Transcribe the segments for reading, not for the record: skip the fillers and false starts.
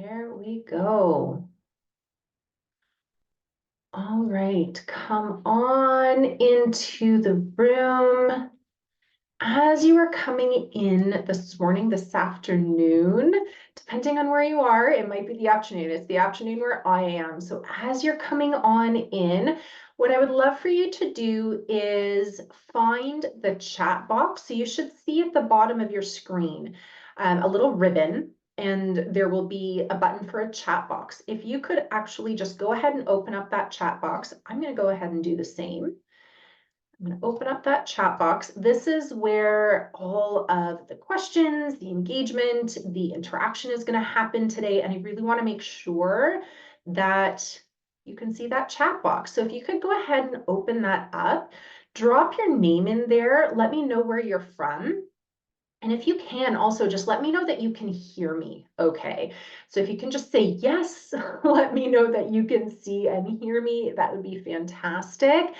There we go. All right, come on into the room. As you are coming in this morning, this afternoon, depending on where you are, it might be the afternoon. It's the afternoon where I am. So as you're coming on in, what I would love for you to do is find the chat box. So you should see at the bottom of your screen a little ribbon, and there will be a button for a chat box. If you could actually just go ahead and open up that chat box, I'm going to go ahead and do the same. I'm going to open up that chat box. This is where all of the questions, the engagement, the interaction is going to happen today. And I really want to make sure that you can see that chat box. So if you could go ahead and open that up, drop your name in there. Let me know where you're from. And if you can, also just let me know that you can hear me okay. So if you can just say yes, let me know that you can see and hear me. That would be fantastic.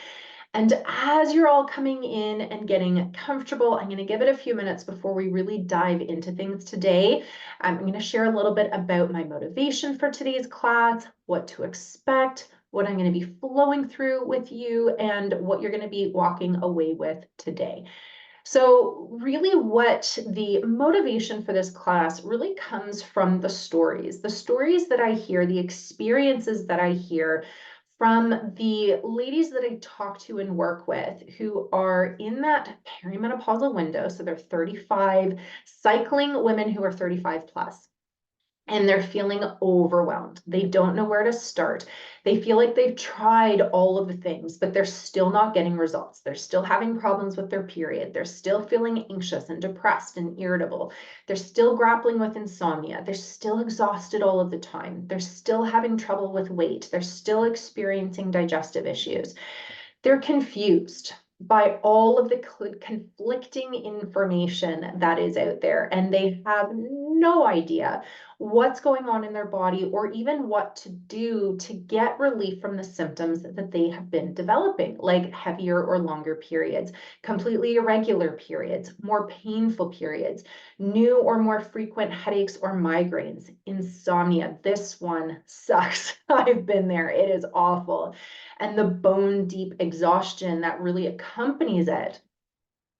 And as you're all coming in and getting comfortable, I'm going to give it a few minutes before we really dive into things today. I'm going to share a little bit about my motivation for today's class, what to expect, what I'm going to be flowing through with you, and what you're going to be walking away with today. So really what the motivation for this class really comes from the stories that I hear, the experiences that I hear from the ladies that I talk to and work with who are in that perimenopausal window. So they're 35, cycling women who are 35 plus. And they're feeling overwhelmed. They don't know where to start. They feel like they've tried all of the things, but they're still not getting results. They're still having problems with their period. They're still feeling anxious and depressed and irritable. They're still grappling with insomnia. They're still exhausted all of the time. They're still having trouble with weight. They're still experiencing digestive issues. They're confused by all of the conflicting information that is out there, and they have no idea what's going on in their body or even what to do to get relief from the symptoms that they have been developing, like heavier or longer periods, completely irregular periods, more painful periods, new or more frequent headaches or migraines, insomnia. This one sucks. I've been there. It is awful. And the bone deep exhaustion that really accompanies it.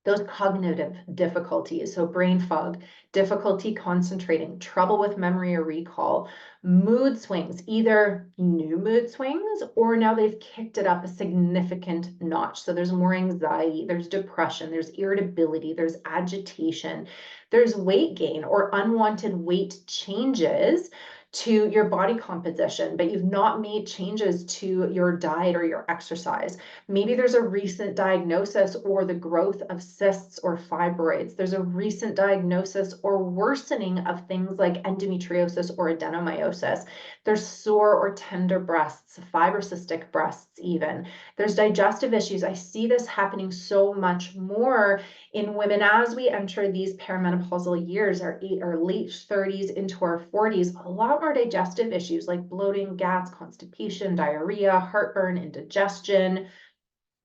Those cognitive difficulties, so brain fog, difficulty concentrating, trouble with memory or recall, mood swings, either new mood swings or now they've kicked it up a significant notch. So there's more anxiety, there's depression, there's irritability, there's agitation, there's weight gain or unwanted weight changes to your body composition, but you've not made changes to your diet or your exercise. Maybe there's a recent diagnosis or the growth of cysts or fibroids. There's a recent diagnosis or worsening of things like endometriosis or adenomyosis. There's sore or tender breasts, fibrocystic breasts even. There's digestive issues. I see this happening so much more in women as we enter these perimenopausal years, our late 30s into our 40s. A lot more digestive issues like bloating, gas, constipation, diarrhea, heartburn, indigestion,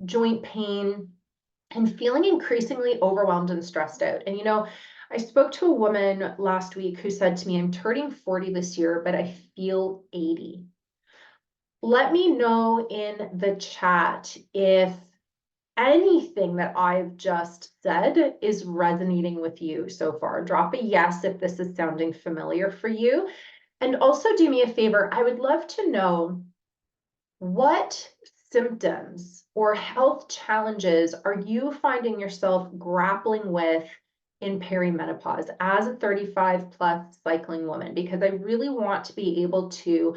joint pain, and feeling increasingly overwhelmed and stressed out. And I spoke to a woman last week who said to me, I'm turning 40 this year, but I feel 80. Let me know in the chat if anything that I've just said is resonating with you so far. Drop a yes if this is sounding familiar for you. And also do me a favor, I would love to know what symptoms or health challenges are you finding yourself grappling with in perimenopause as a 35 plus cycling woman? Because I really want to be able to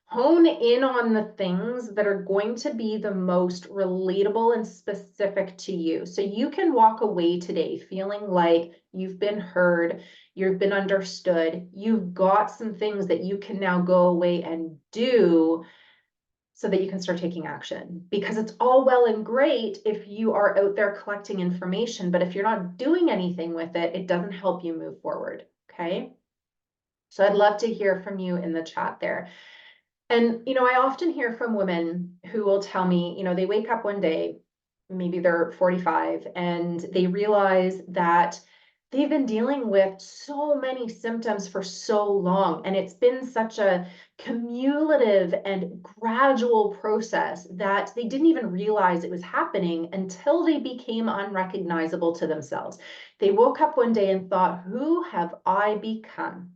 hone in on the things that are going to be the most relatable and specific to you. So you can walk away today feeling like you've been heard, you've been understood, you've got some things that you can now go away and do so that you can start taking action. Because it's all well and great if you are out there collecting information, but if you're not doing anything with it, it doesn't help you move forward, okay? So I'd love to hear from you in the chat there. And, I often hear from women who will tell me, they wake up one day, maybe they're 45, and they realize that they've been dealing with so many symptoms for so long, and it's been such a cumulative and gradual process that they didn't even realize it was happening until they became unrecognizable to themselves. They woke up one day and thought, who have I become?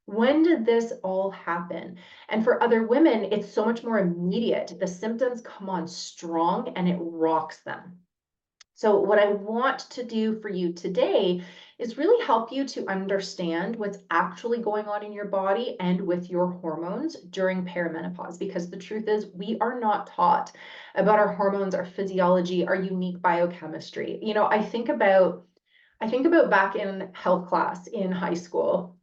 When did this all happen? And for other women, it's so much more immediate. The symptoms come on strong and it rocks them. So what I want to do for you today is really help you to understand what's actually going on in your body and with your hormones during perimenopause, because the truth is we are not taught about our hormones, our physiology, our unique biochemistry. I think about back in health class in high school.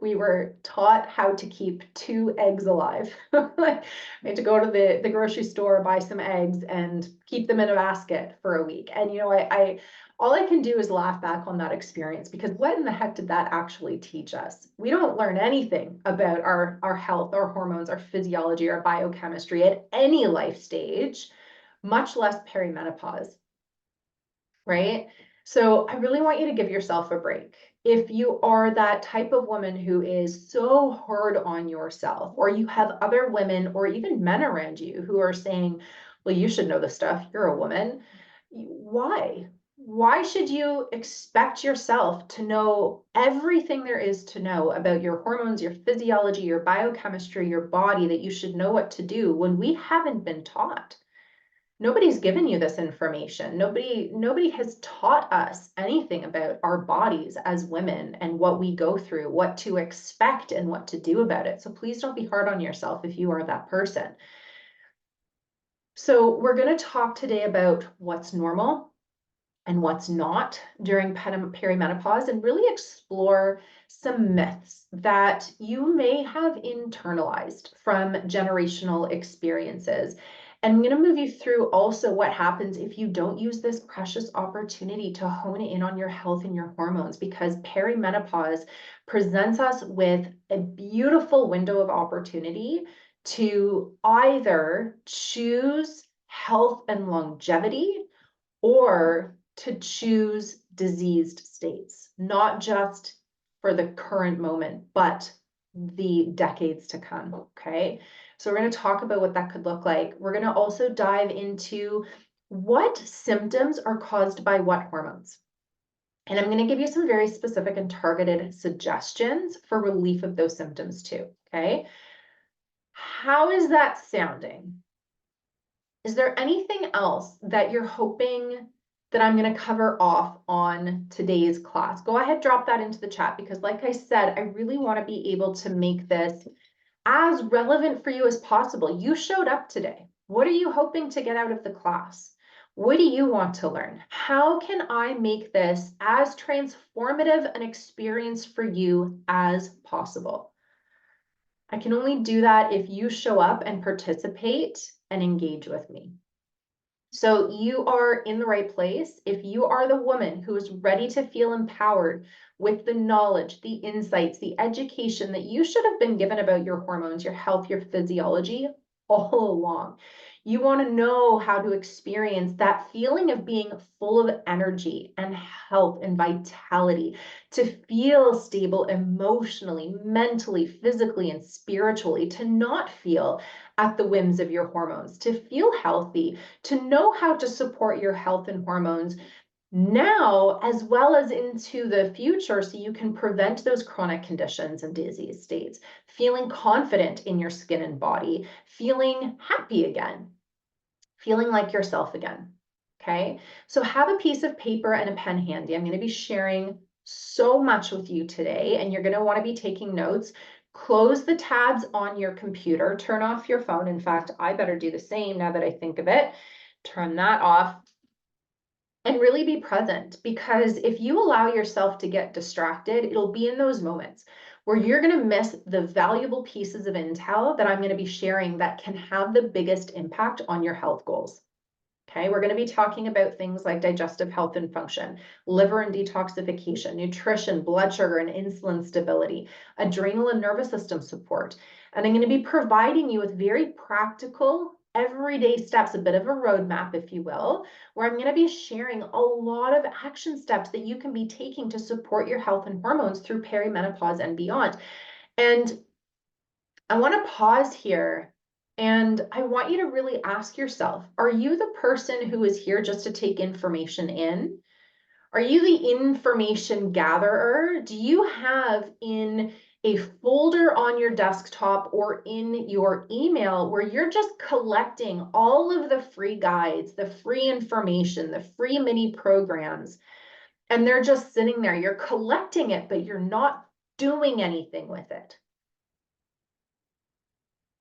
We were taught how to keep 2 eggs alive. Like, we had to go to the grocery store, buy some eggs, and keep them in a basket for a week. And I all I can do is laugh back on that experience, because what in the heck did that actually teach us? We don't learn anything about our health, our hormones, our physiology, our biochemistry at any life stage, much less perimenopause, right? So I really want you to give yourself a break. If you are that type of woman who is so hard on yourself, or you have other women or even men around you who are saying, well, you should know this stuff, you're a woman. Why? Why should you expect yourself to know everything there is to know about your hormones, your physiology, your biochemistry, your body, that you should know what to do when we haven't been taught? Nobody's given you this information. Nobody has taught us anything about our bodies as women and what we go through, what to expect and what to do about it. So please don't be hard on yourself if you are that person. So we're going to talk today about what's normal and what's not during perimenopause, and really explore some myths that you may have internalized from generational experiences. And I'm going to move you through also what happens if you don't use this precious opportunity to hone in on your health and your hormones, because perimenopause presents us with a beautiful window of opportunity to either choose health and longevity, or to choose diseased states, not just for the current moment, but the decades to come, okay? So we're going to talk about what that could look like. We're going to also dive into what symptoms are caused by what hormones. And I'm going to give you some very specific and targeted suggestions for relief of those symptoms too, okay? How is that sounding? Is there anything else that you're hoping that I'm going to cover off on today's class? Go ahead, drop that into the chat, because like I said, I really want to be able to make this as relevant for you as possible. You showed up today. What are you hoping to get out of the class? What do you want to learn? How can I make this as transformative an experience for you as possible? I can only do that if you show up and participate and engage with me. So you are in the right place if you are the woman who is ready to feel empowered with the knowledge, the insights, the education that you should have been given about your hormones, your health, your physiology all along. You want to know how to experience that feeling of being full of energy and health and vitality, to feel stable emotionally, mentally, physically, and spiritually, to not feel at the whims of your hormones, to feel healthy, to know how to support your health and hormones now as well as into the future, so you can prevent those chronic conditions and disease states, feeling confident in your skin and body, feeling happy again, feeling like yourself again. Okay, so have a piece of paper and a pen handy. I'm going to be sharing so much with you today, and you're going to want to be taking notes. Close the tabs on your computer, turn off your phone. In fact, I better do the same now that I think of it. Turn that off and really be present, because if you allow yourself to get distracted, it'll be in those moments where you're going to miss the valuable pieces of intel that I'm going to be sharing that can have the biggest impact on your health goals. Okay, we're going to be talking about things like digestive health and function, liver and detoxification, nutrition, blood sugar and insulin stability, adrenal and nervous system support. And I'm going to be providing you with very practical, everyday steps, a bit of a roadmap, if you will, where I'm going to be sharing a lot of action steps that you can be taking to support your health and hormones through perimenopause and beyond. And I want to pause here and I want you to really ask yourself, are you the person who is here just to take information in? Are you the information gatherer? Do you have in a folder on your desktop or in your email where you're just collecting all of the free guides, the free information, the free mini programs, and they're just sitting there? You're collecting it, but you're not doing anything with it.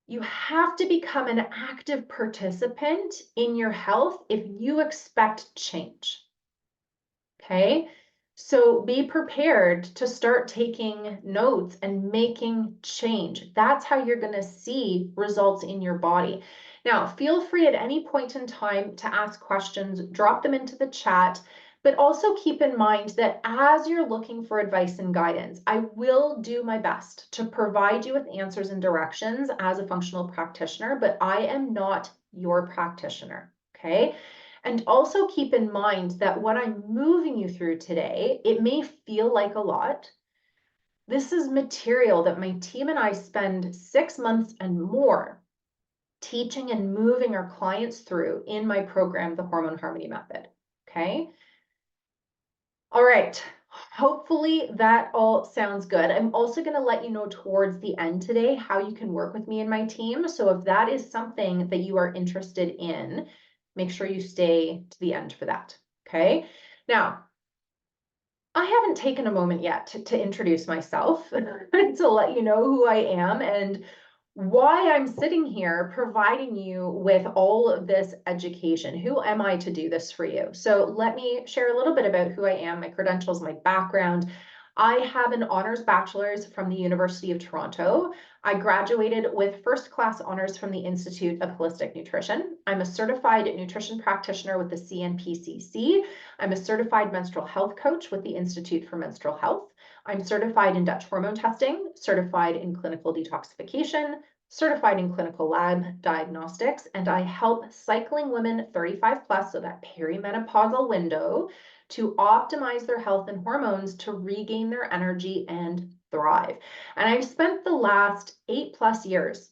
You have to become an active participant in your health if you expect change. Okay, so be prepared to start taking notes and making change. That's how you're going to see results in your body. Now, feel free at any point in time to ask questions, drop them into the chat, but also keep in mind that as you're looking for advice and guidance, I will do my best to provide you with answers and directions as a functional practitioner, but I am not your practitioner. Okay. And also keep in mind that what I'm moving you through today, it may feel like a lot. This is material that my team and I spend 6 months and more teaching and moving our clients through in my program, the Hormone Harmony Method. Okay. All right. Hopefully that all sounds good. I'm also going to let you know towards the end today how you can work with me and my team. So if that is something that you are interested in, make sure you stay to the end for that. Okay. Now, I haven't taken a moment yet to introduce myself to let you know who I am and why I'm sitting here providing you with all of this education. Who am I to do this for you? So let me share a little bit about who I am, my credentials, my background. I have an honors bachelor's from the University of Toronto. I graduated with first class honors from the Institute of Holistic Nutrition. I'm a certified nutrition practitioner with the CNPCC. I'm a certified menstrual health coach with the Institute for Menstrual Health. I'm certified in Dutch hormone testing, certified in clinical detoxification, certified in clinical lab diagnostics, and I help cycling women 35 plus, so that perimenopausal window, to optimize their health and hormones to regain their energy and thrive. And I've spent the last 8+ years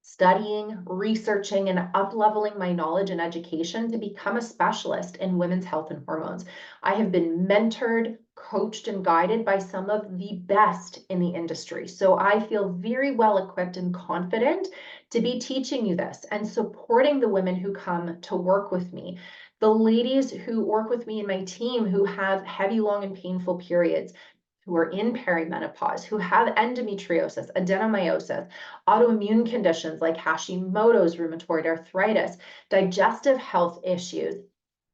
studying, researching, and up-leveling my knowledge and education to become a specialist in women's health and hormones. I have been mentored, coached, and guided by some of the best in the industry. So I feel very well equipped and confident to be teaching you this and supporting the women who come to work with me. The ladies who work with me and my team who have heavy, long, and painful periods, who are in perimenopause, who have endometriosis, adenomyosis, autoimmune conditions like Hashimoto's, rheumatoid arthritis, digestive health issues,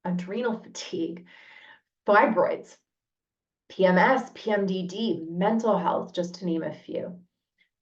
adrenal fatigue, fibroids, PMS, PMDD, mental health, just to name a few.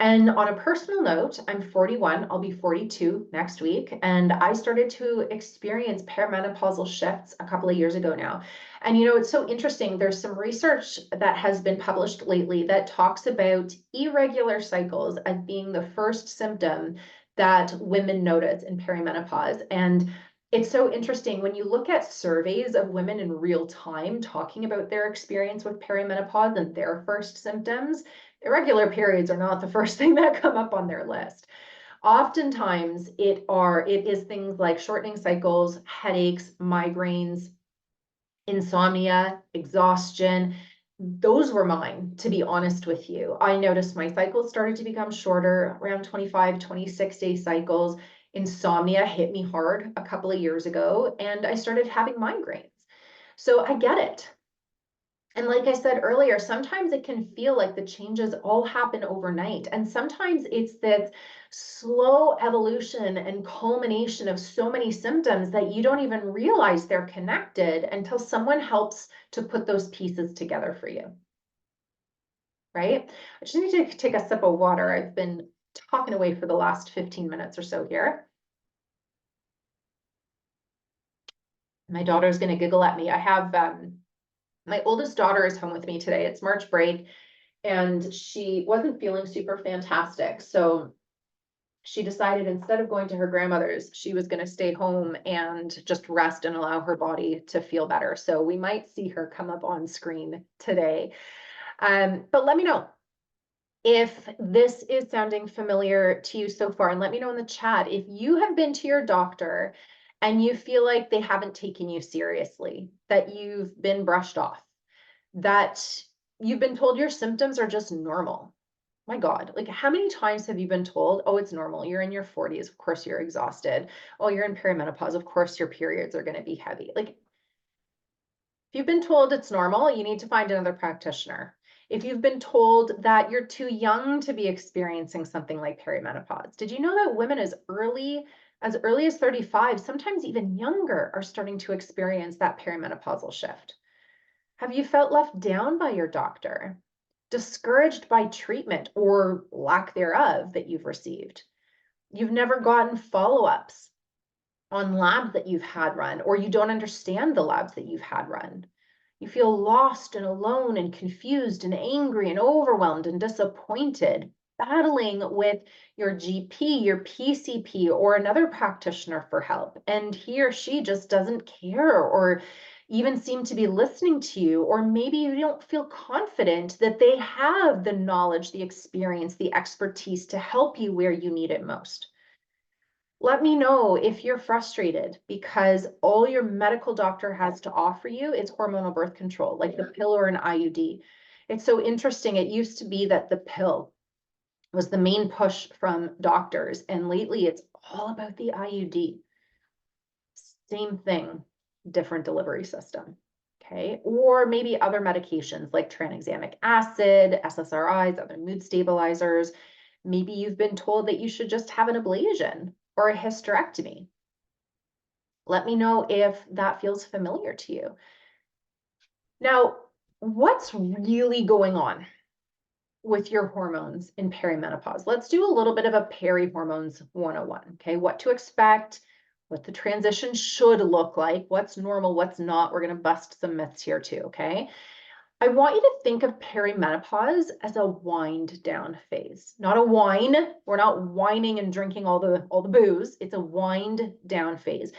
And on a personal note, I'm 41, I'll be 42 next week, and I started to experience perimenopausal shifts a couple of years ago now. And it's so interesting. There's some research that has been published lately that talks about irregular cycles as being the first symptom that women notice in perimenopause. And it's so interesting when you look at surveys of women in real time talking about their experience with perimenopause and their first symptoms. Irregular periods are not the first thing that come up on their list. Oftentimes it is things like shortening cycles, headaches, migraines, insomnia, exhaustion. Those were mine, to be honest with you. I noticed my cycles started to become shorter, around 25, 26-day cycles. Insomnia hit me hard a couple of years ago, and I started having migraines. So I get it. And like I said earlier, sometimes it can feel like the changes all happen overnight. And sometimes it's that slow evolution and culmination of so many symptoms that you don't even realize they're connected until someone helps to put those pieces together for you. Right? I just need to take a sip of water. I've been talking away for the last 15 minutes or so here. My daughter's going to giggle at me. I have my oldest daughter is home with me today. It's March break, and she wasn't feeling super fantastic. So she decided instead of going to her grandmother's, she was going to stay home and just rest and allow her body to feel better. So we might see her come up on screen today. But let me know if this is sounding familiar to you so far, and let me know in the chat if you have been to your doctor and you feel like they haven't taken you seriously, that you've been brushed off, that you've been told your symptoms are just normal. My God, like how many times have you been told, oh, it's normal, you're in your 40s, of course you're exhausted. Oh, you're in perimenopause, of course your periods are going to be heavy. Like, if you've been told it's normal, you need to find another practitioner. If you've been told that you're too young to be experiencing something like perimenopause, did you know that women as early as 35, sometimes even younger, are starting to experience that perimenopausal shift? Have you felt left down by your doctor, discouraged by treatment or lack thereof that you've received? You've never gotten follow-ups on labs that you've had run, or you don't understand the labs that you've had run. You feel lost and alone and confused and angry and overwhelmed and disappointed, battling with your GP, your PCP, or another practitioner for help. And he or she just doesn't care or even seem to be listening to you, or maybe you don't feel confident that they have the knowledge, the experience, the expertise to help you where you need it most. Let me know if you're frustrated because all your medical doctor has to offer you is hormonal birth control, like the pill or an IUD. It's so interesting. It used to be that the pill was the main push from doctors, and lately it's all about the IUD. Same thing, different delivery system. Okay, or maybe other medications like tranexamic acid, SSRIs, other mood stabilizers. Maybe you've been told that you should just have an ablation or a hysterectomy. Let me know if that feels familiar to you. Now, what's really going on with your hormones in perimenopause? Let's do a little bit of a peri-hormones 101, okay? What to expect, what the transition should look like, what's normal, what's not. We're going to bust some myths here too, okay? I want you to think of perimenopause as a wind down phase, not a wine. We're not whining and drinking all the booze. It's a wind down phase.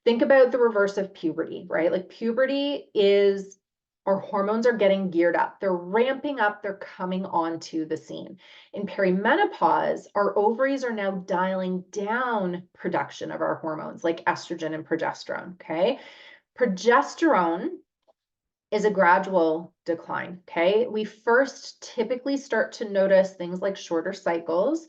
Think about the reverse of puberty, right? Like puberty is our hormones are getting geared up. They're ramping up. They're coming onto the scene. In perimenopause, our ovaries are now dialing down production of our hormones like estrogen and progesterone, okay? Progesterone is a gradual decline, okay? We first typically start to notice things like shorter cycles.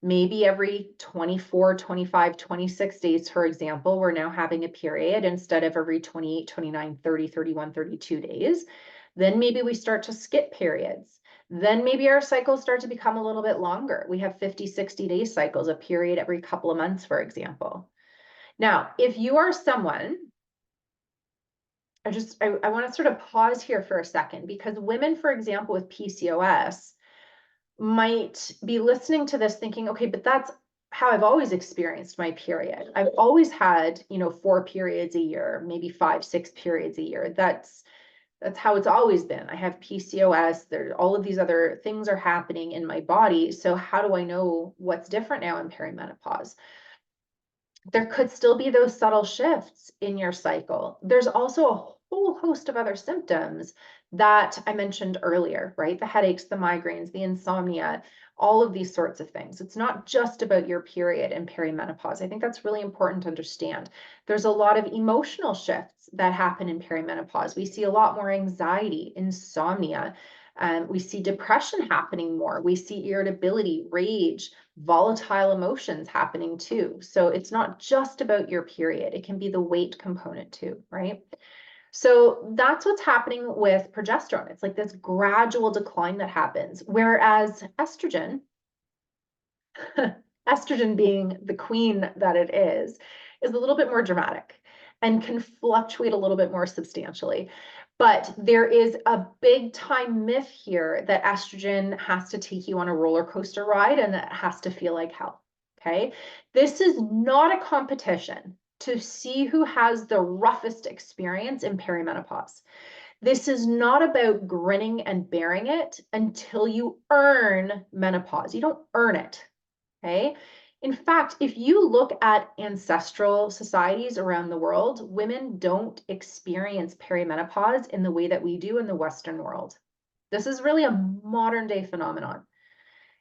Maybe every 24, 25, 26 days, for example, we're now having a period instead of every 28, 29, 30, 31, 32 days. Then maybe we start to skip periods. Then maybe our cycles start to become a little bit longer. We have 50, 60-day cycles, a period every couple of months, for example. Now, if you are someone, I want to sort of pause here for a second, because women, for example, with PCOS might be listening to this thinking, okay, but that's how I've always experienced my period. I've always had, 4 periods a year, maybe 5, 6 periods a year. That's how it's always been. I have PCOS. All of these other things are happening in my body. So how do I know what's different now in perimenopause? There could still be those subtle shifts in your cycle. There's also a whole host of other symptoms that I mentioned earlier, right? The headaches, the migraines, the insomnia, all of these sorts of things. It's not just about your period and perimenopause. I think that's really important to understand. There's a lot of emotional shifts that happen in perimenopause. We see a lot more anxiety, insomnia. We see depression happening more. We see irritability, rage, volatile emotions happening too. So it's not just about your period. It can be the weight component too, right? So that's what's happening with progesterone. It's like this gradual decline that happens. Whereas estrogen, estrogen being the queen that it is a little bit more dramatic and can fluctuate a little bit more substantially. But there is a big time myth here that estrogen has to take you on a roller coaster ride and it has to feel like hell, okay? This is not a competition to see who has the roughest experience in perimenopause. This is not about grinning and bearing it until you earn menopause. You don't earn it, okay? In fact, if you look at ancestral societies around the world, women don't experience perimenopause in the way that we do in the Western world. This is really a modern day phenomenon.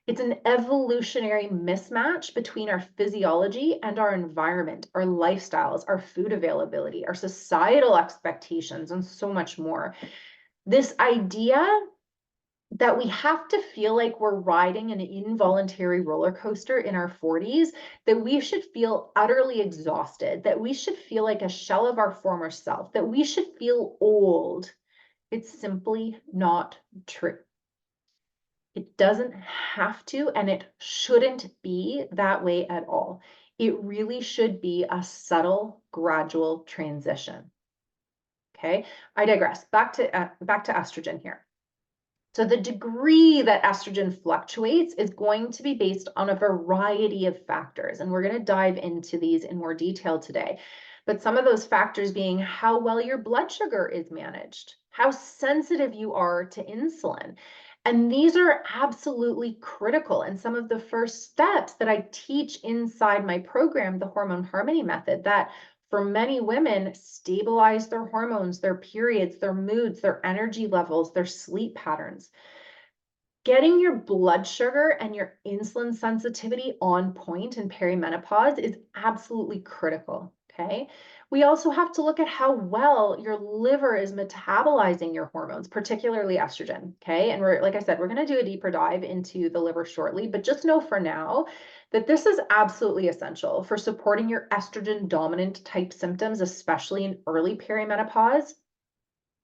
It's an evolutionary mismatch between our physiology and our environment, our lifestyles, our food availability, our societal expectations, and so much more. This idea that we have to feel like we're riding an involuntary roller coaster in our 40s, that we should feel utterly exhausted, that we should feel like a shell of our former self, that we should feel old. It's simply not true. It doesn't have to, and it shouldn't be that way at all. It really should be a subtle, gradual transition. Okay, I digress. Back to estrogen here. So the degree that estrogen fluctuates is going to be based on a variety of factors, and we're going to dive into these in more detail today. But some of those factors being how well your blood sugar is managed, how sensitive you are to insulin. And these are absolutely critical. And some of the first steps that I teach inside my program, the Hormone Harmony Method, that for many women stabilize their hormones, their periods, their moods, their energy levels, their sleep patterns. Getting your blood sugar and your insulin sensitivity on point in perimenopause is absolutely critical, okay? We also have to look at how well your liver is metabolizing your hormones, particularly estrogen, okay? And like I said, we're gonna do a deeper dive into the liver shortly, but just know for now that this is absolutely essential for supporting your estrogen dominant type symptoms, especially in early perimenopause.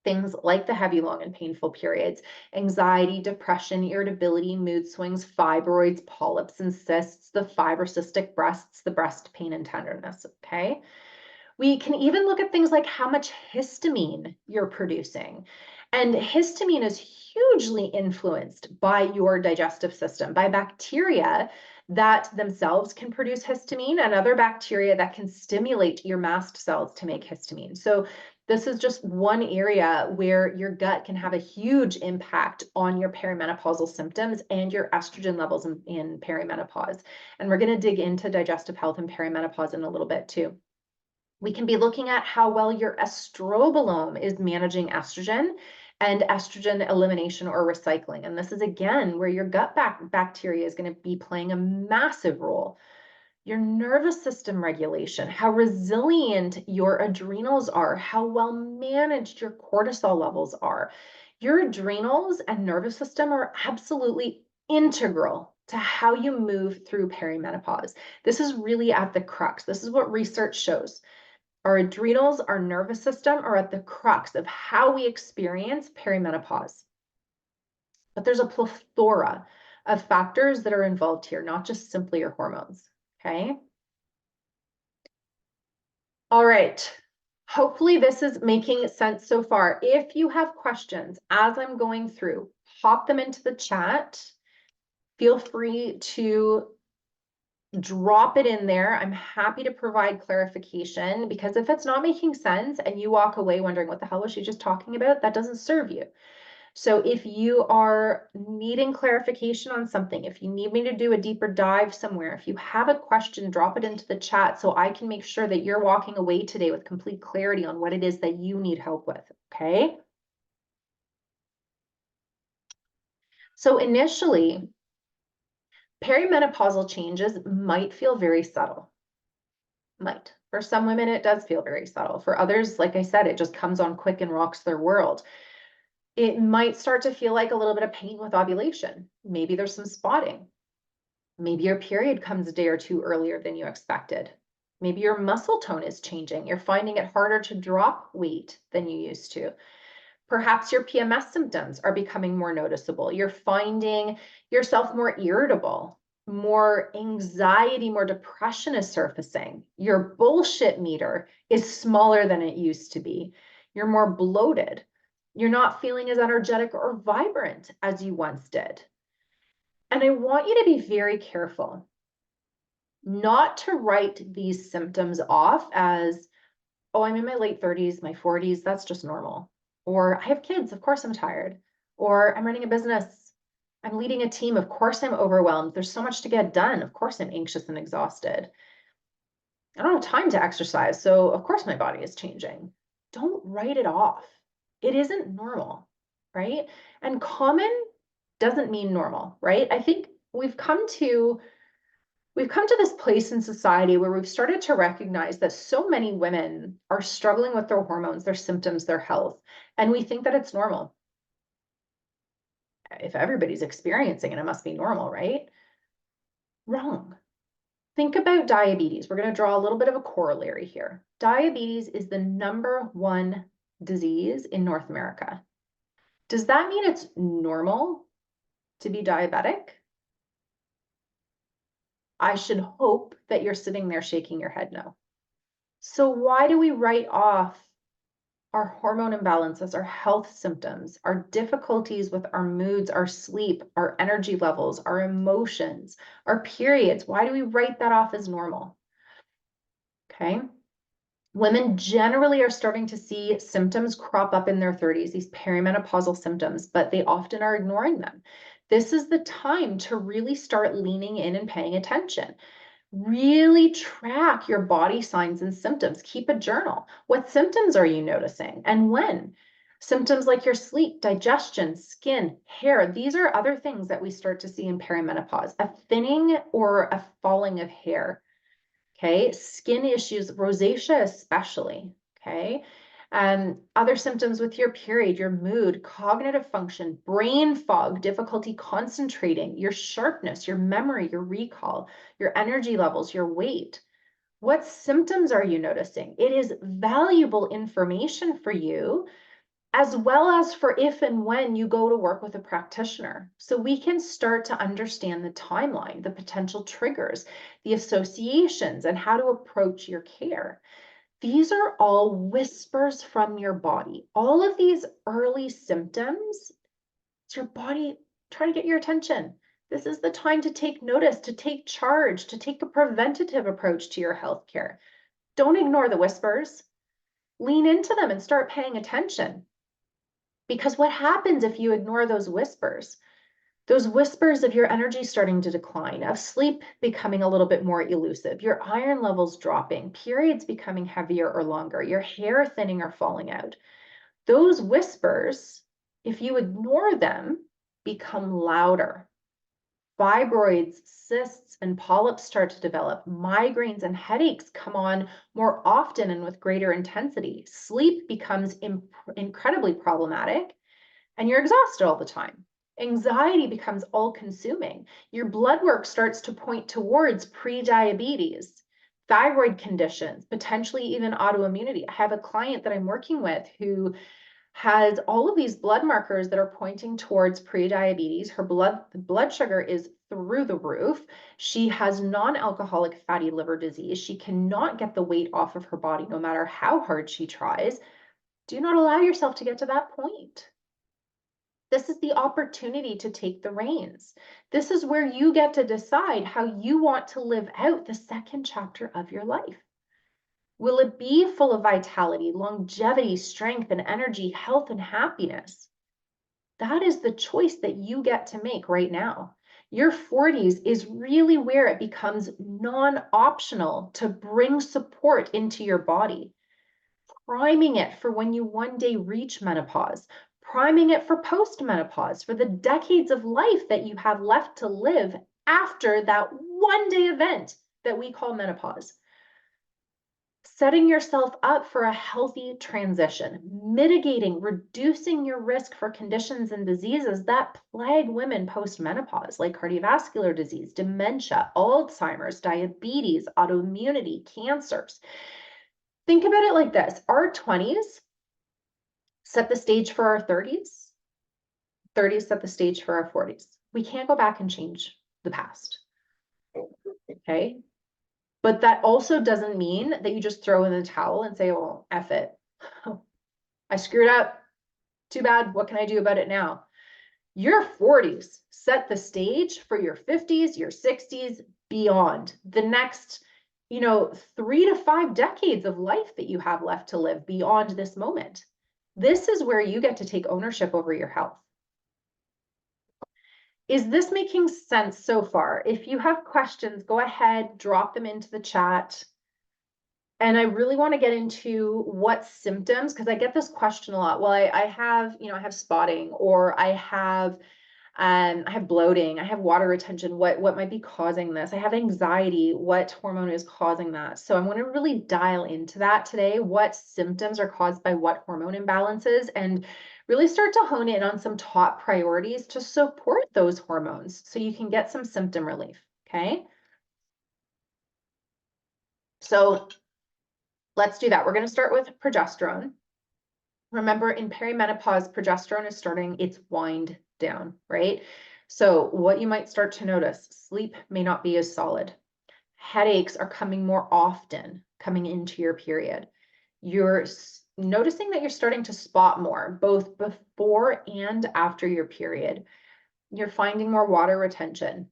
Things like the heavy, long, and painful periods, anxiety, depression, irritability, mood swings, fibroids, polyps and cysts, the fibrocystic breasts, the breast pain and tenderness, okay? We can even look at things like how much histamine you're producing. And histamine is hugely influenced by your digestive system, by bacteria that themselves can produce histamine and other bacteria that can stimulate your mast cells to make histamine. So this is just one area where your gut can have a huge impact on your perimenopausal symptoms and your estrogen levels in perimenopause. And we're going to dig into digestive health and perimenopause in a little bit too. We can be looking at how well your estrobolome is managing estrogen and estrogen elimination or recycling. And this is again where your gut bacteria is going to be playing a massive role. Your nervous system regulation, how resilient your adrenals are, how well managed your cortisol levels are. Your adrenals and nervous system are absolutely integral to how you move through perimenopause. This is really at the crux. This is what research shows. Our adrenals, our nervous system are at the crux of how we experience perimenopause. But there's a plethora of factors that are involved here, not just simply your hormones, okay? All right, hopefully this is making sense so far. If you have questions as I'm going through, pop them into the chat. Feel free to drop it in there. I'm happy to provide clarification, because if it's not making sense and you walk away wondering what the hell was she just talking about, that doesn't serve you. So if you are needing clarification on something, if you need me to do a deeper dive somewhere, if you have a question, drop it into the chat so I can make sure that you're walking away today with complete clarity on what it is that you need help with, okay? So initially, perimenopausal changes might feel very subtle. Might. For some women, it does feel very subtle. For others, like I said, it just comes on quick and rocks their world. It might start to feel like a little bit of pain with ovulation. Maybe there's some spotting. Maybe your period comes a day or two earlier than you expected. Maybe your muscle tone is changing. You're finding it harder to drop weight than you used to. Perhaps your PMS symptoms are becoming more noticeable. You're finding yourself more irritable, more anxiety, more depression is surfacing. Your bullshit meter is smaller than it used to be. You're more bloated. You're not feeling as energetic or vibrant as you once did. And I want you to be very careful not to write these symptoms off as, oh, I'm in my late 30s, my 40s, that's just normal. Or I have kids, of course I'm tired. Or I'm running a business, I'm leading a team. Of course I'm overwhelmed. There's so much to get done. Of course I'm anxious and exhausted. I don't have time to exercise, so of course my body is changing. Don't write it off. It isn't normal, right? And common doesn't mean normal, right? I think we've come to this place in society where we've started to recognize that so many women are struggling with their hormones, their symptoms, their health, and we think that it's normal. If everybody's experiencing it, it must be normal, right? Wrong. Think about diabetes. We're going to draw a little bit of a corollary here. Diabetes is the #1 disease in North America. Does that mean it's normal to be diabetic? I should hope that you're sitting there shaking your head no. So why do we write off our hormone imbalances, our health symptoms, our difficulties with our moods, our sleep, our energy levels, our emotions, our periods? Why do we write that off as normal? Okay. Women generally are starting to see symptoms crop up in their 30s, these perimenopausal symptoms, but they often are ignoring them. This is the time to really start leaning in and paying attention. Really track your body signs and symptoms. Keep a journal. What symptoms are you noticing and when? Symptoms like your sleep, digestion, skin, hair. These are other things that we start to see in perimenopause, a thinning or a falling of hair. Okay, skin issues, rosacea especially, okay? Other symptoms with your period, your mood, cognitive function, brain fog, difficulty concentrating, your sharpness, your memory, your recall, your energy levels, your weight. What symptoms are you noticing? It is valuable information for you, as well as for if and when you go to work with a practitioner. So we can start to understand the timeline, the potential triggers, the associations, and how to approach your care. These are all whispers from your body. All of these early symptoms, it's your body trying to get your attention. This is the time to take notice, to take charge, to take a preventative approach to your healthcare. Don't ignore the whispers. Lean into them and start paying attention. Because what happens if you ignore those whispers? Those whispers of your energy starting to decline, of sleep becoming a little bit more elusive, your iron levels dropping, periods becoming heavier or longer, your hair thinning or falling out. Those whispers, if you ignore them, become louder. Fibroids, cysts, and polyps start to develop. Migraines and headaches come on more often and with greater intensity. Sleep becomes incredibly problematic, and you're exhausted all the time. Anxiety becomes all-consuming. Your blood work starts to point towards pre-diabetes, thyroid conditions, potentially even autoimmunity. I have a client that I'm working with who has all of these blood markers that are pointing towards pre-diabetes. Her blood sugar is through the roof. She has non-alcoholic fatty liver disease. She cannot get the weight off of her body no matter how hard she tries. Do not allow yourself to get to that point. This is the opportunity to take the reins. This is where you get to decide how you want to live out the second chapter of your life. Will it be full of vitality, longevity, strength, and energy, health, and happiness? That is the choice that you get to make right now. Your 40s is really where it becomes non-optional to bring support into your body, priming it for when you one day reach menopause, priming it for post-menopause, for the decades of life that you have left to live after that one day event that we call menopause. Setting yourself up for a healthy transition, mitigating, reducing your risk for conditions and diseases that plague women post-menopause, like cardiovascular disease, dementia, Alzheimer's, diabetes, autoimmunity, cancers. Think about it like this. Our 20s set the stage for our 30s. 30s set the stage for our 40s. We can't go back and change the past. Okay? But that also doesn't mean that you just throw in the towel and say, well, F it. I screwed up. Too bad. What can I do about it now? Your 40s set the stage for your 50s, your 60s, beyond. The next, 3 to 5 decades of life that you have left to live beyond this moment. This is where you get to take ownership over your health. Is this making sense so far? If you have questions, go ahead, drop them into the chat. And I really want to get into what symptoms, because I get this question a lot. Well, I have, I have spotting, or I have bloating, I have water retention. What might be causing this? I have anxiety. What hormone is causing that? So I want to really dial into that today. What symptoms are caused by what hormone imbalances, and really start to hone in on some top priorities to support those hormones so you can get some symptom relief. Okay. So let's do that. We're going to start with progesterone. Remember, in perimenopause, progesterone is starting its wind down, right? So what you might start to notice, sleep may not be as solid. Headaches are coming more often coming into your period. You're noticing that you're starting to spot more, both before and after your period. You're finding more water retention,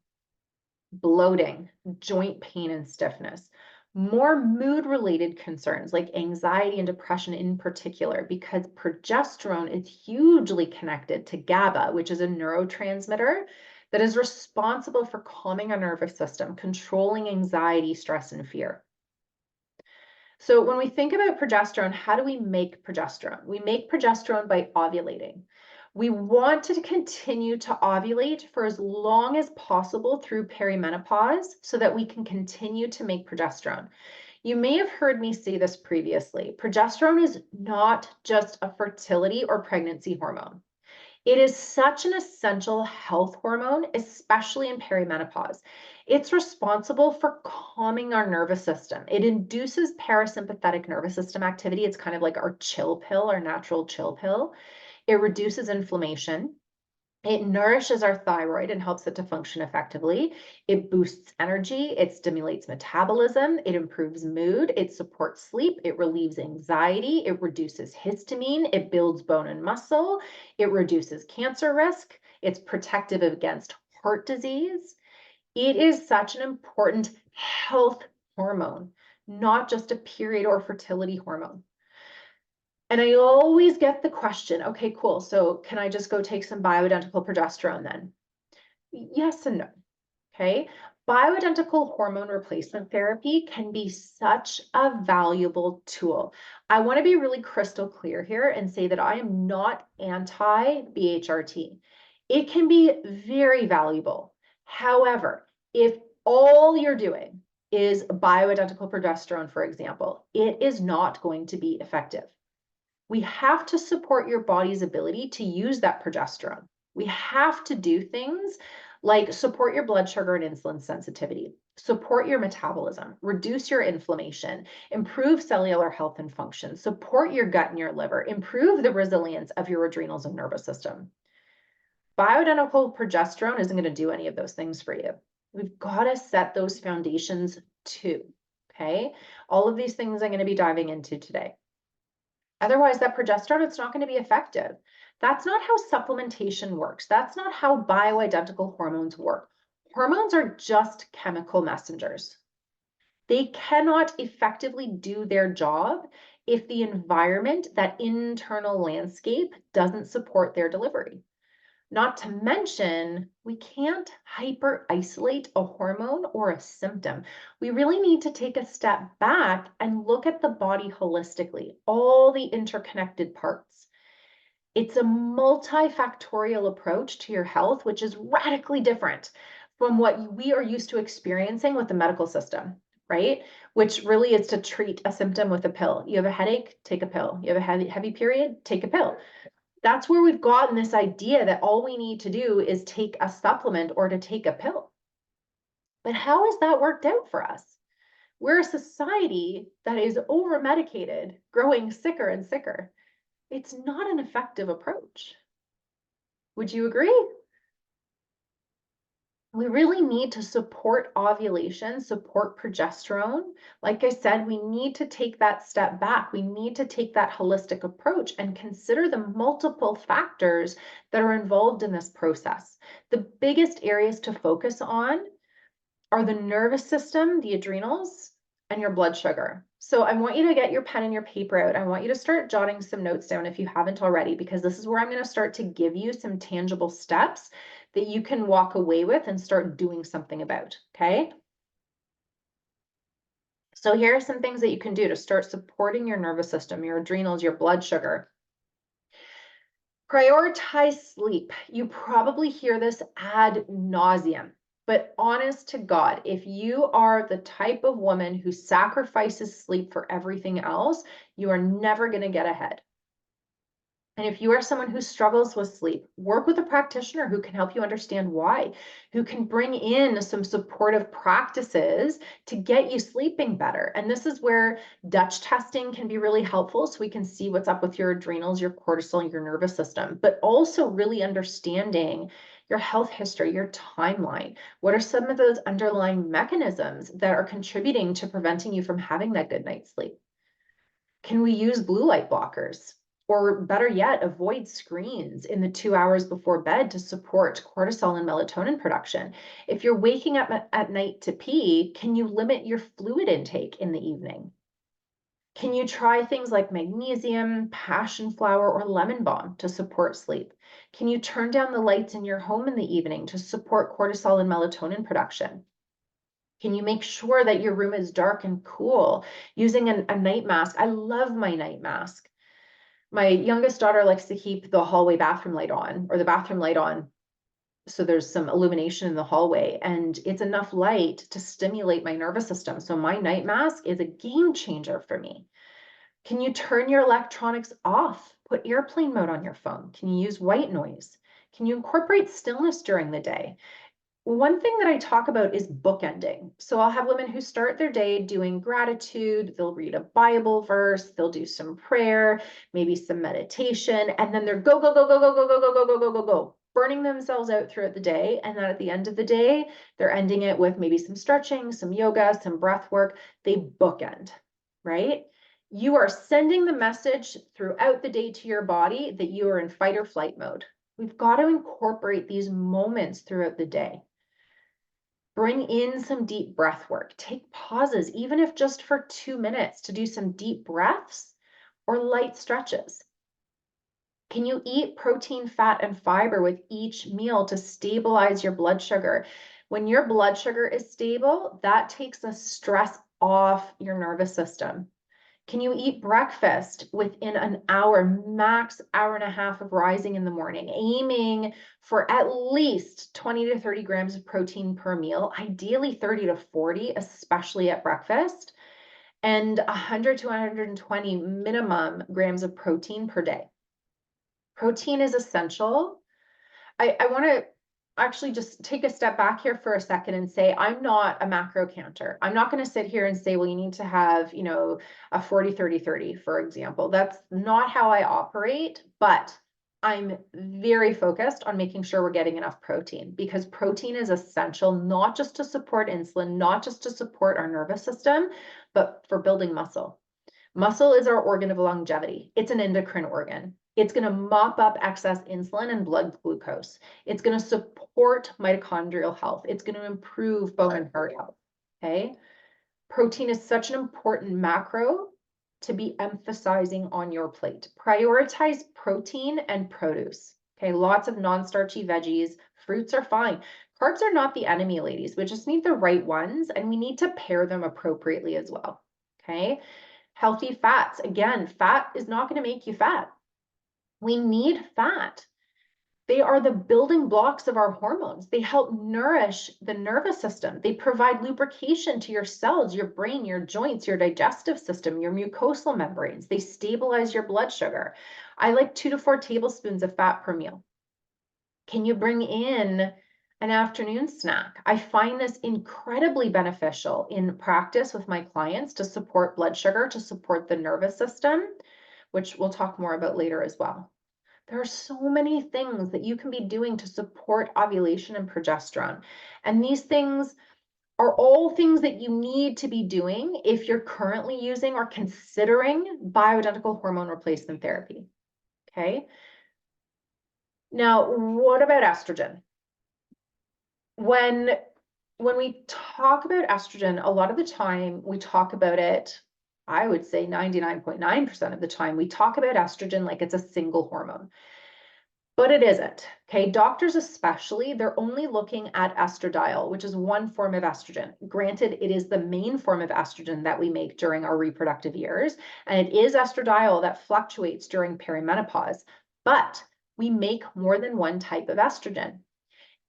bloating, joint pain and stiffness, more mood-related concerns like anxiety and depression in particular, because progesterone is hugely connected to GABA, which is a neurotransmitter that is responsible for calming our nervous system, controlling anxiety, stress, and fear. So when we think about progesterone, how do we make progesterone? We make progesterone by ovulating. We want to continue to ovulate for as long as possible through perimenopause so that we can continue to make progesterone. You may have heard me say this previously. Progesterone is not just a fertility or pregnancy hormone. It is such an essential health hormone, especially in perimenopause. It's responsible for calming our nervous system. It induces parasympathetic nervous system activity. It's kind of like our chill pill, our natural chill pill. It reduces inflammation. It nourishes our thyroid and helps it to function effectively. It boosts energy. It stimulates metabolism. It improves mood. It supports sleep. It relieves anxiety. It reduces histamine. It builds bone and muscle. It reduces cancer risk. It's protective against heart disease. It is such an important health hormone, not just a period or fertility hormone. And I always get the question, okay, cool. So can I just go take some bioidentical progesterone then? Yes and no. Okay. Bioidentical hormone replacement therapy can be such a valuable tool. I want to be really crystal clear here and say that I am not anti-BHRT. It can be very valuable. However, if all you're doing is bioidentical progesterone, for example, it is not going to be effective. We have to support your body's ability to use that progesterone. We have to do things like support your blood sugar and insulin sensitivity, support your metabolism, reduce your inflammation, improve cellular health and function, support your gut and your liver, improve the resilience of your adrenals and nervous system. Bioidentical progesterone isn't going to do any of those things for you. We've got to set those foundations too. Okay. All of these things I'm going to be diving into today. Otherwise, that progesterone, it's not going to be effective. That's not how supplementation works. That's not how bioidentical hormones work. Hormones are just chemical messengers. They cannot effectively do their job if the environment, that internal landscape, doesn't support their delivery. Not to mention, we can't hyper isolate a hormone or a symptom. We really need to take a step back and look at the body holistically, all the interconnected parts. It's a multifactorial approach to your health, which is radically different from what we are used to experiencing with the medical system, right? Which really is to treat a symptom with a pill. You have a headache, take a pill. You have a heavy period, take a pill. That's where we've gotten this idea that all we need to do is take a supplement or to take a pill. But how has that worked out for us? We're a society that is over-medicated, growing sicker and sicker. It's not an effective approach. Would you agree? We really need to support ovulation, support progesterone. Like I said, we need to take that step back. We need to take that holistic approach and consider the multiple factors that are involved in this process. The biggest areas to focus on are the nervous system, the adrenals, and your blood sugar. So I want you to get your pen and your paper out. I want you to start jotting some notes down if you haven't already, because this is where I'm going to start to give you some tangible steps that you can walk away with and start doing something about, okay? So here are some things that you can do to start supporting your nervous system, your adrenals, your blood sugar. Prioritize sleep. You probably hear this ad nauseum, but honest to God, if you are the type of woman who sacrifices sleep for everything else, you are never going to get ahead. And if you are someone who struggles with sleep, work with a practitioner who can help you understand why, who can bring in some supportive practices to get you sleeping better. And this is where Dutch testing can be really helpful, so we can see what's up with your adrenals, your cortisol, your nervous system, but also really understanding your health history, your timeline. What are some of those underlying mechanisms that are contributing to preventing you from having that good night's sleep? Can we use blue light blockers? Or better yet, avoid screens in the 2 hours before bed to support cortisol and melatonin production. If you're waking up at night to pee, can you limit your fluid intake in the evening? Can you try things like magnesium, passion flower, or lemon balm to support sleep? Can you turn down the lights in your home in the evening to support cortisol and melatonin production? Can you make sure that your room is dark and cool using a night mask? I love my night mask. My youngest daughter likes to keep the hallway bathroom light on, or the bathroom light on, so there's some illumination in the hallway, and it's enough light to stimulate my nervous system. So my night mask is a game changer for me. Can you turn your electronics off? Put airplane mode on your phone. Can you use white noise? Can you incorporate stillness during the day? One thing that I talk about is bookending. So I'll have women who start their day doing gratitude, they'll read a Bible verse, they'll do some prayer, maybe some meditation, and then they're go, go, go, go, go, go, go, go, go, go, go, go, go, burning themselves out throughout the day. And then at the end of the day, they're ending it with maybe some stretching, some yoga, some breath work. They bookend, right? You are sending the message throughout the day to your body that you are in fight or flight mode. We've got to incorporate these moments throughout the day. Bring in some deep breath work. Take pauses, even if just for 2 minutes, to do some deep breaths or light stretches. Can you eat protein, fat, and fiber with each meal to stabilize your blood sugar? When your blood sugar is stable, that takes the stress off your nervous system. Can you eat breakfast within an hour, max hour and a half of rising in the morning, aiming for at least 20 to 30 grams of protein per meal, ideally 30 to 40, especially at breakfast, and 100 to 120 minimum grams of protein per day. Protein is essential. I want to actually just take a step back here for a second and say, I'm not a macro counter. I'm not going to sit here and say, well, you need to have, a 40, 30, 30, for example. That's not how I operate, but I'm very focused on making sure we're getting enough protein, because protein is essential, not just to support insulin, not just to support our nervous system, but for building muscle. Muscle is our organ of longevity. It's an endocrine organ. It's going to mop up excess insulin and blood glucose. It's going to support mitochondrial health. It's going to improve bone and heart health. Okay. Protein is such an important macro to be emphasizing on your plate. Prioritize protein and produce. Okay. Lots of non-starchy veggies. Fruits are fine. Carbs are not the enemy, ladies. We just need the right ones, and we need to pair them appropriately as well. Okay. Healthy fats. Again, fat is not going to make you fat. We need fat. They are the building blocks of our hormones. They help nourish the nervous system. They provide lubrication to your cells, your brain, your joints, your digestive system, your mucosal membranes. They stabilize your blood sugar. I like 2 to 4 tablespoons of fat per meal. Can you bring in an afternoon snack? I find this incredibly beneficial in practice with my clients to support blood sugar, to support the nervous system, which we'll talk more about later as well. There are so many things that you can be doing to support ovulation and progesterone. And these things are all things that you need to be doing if you're currently using or considering bioidentical hormone replacement therapy. Okay. Now, what about estrogen? When when we talk about estrogen, a lot of the time we talk about it, I would say 99.9% of the time, we talk about estrogen like it's a single hormone. But it isn't. Okay, doctors especially, they're only looking at estradiol, which is one form of estrogen. Granted, it is the main form of estrogen that we make during our reproductive years, and it is estradiol that fluctuates during perimenopause, but we make more than one type of estrogen.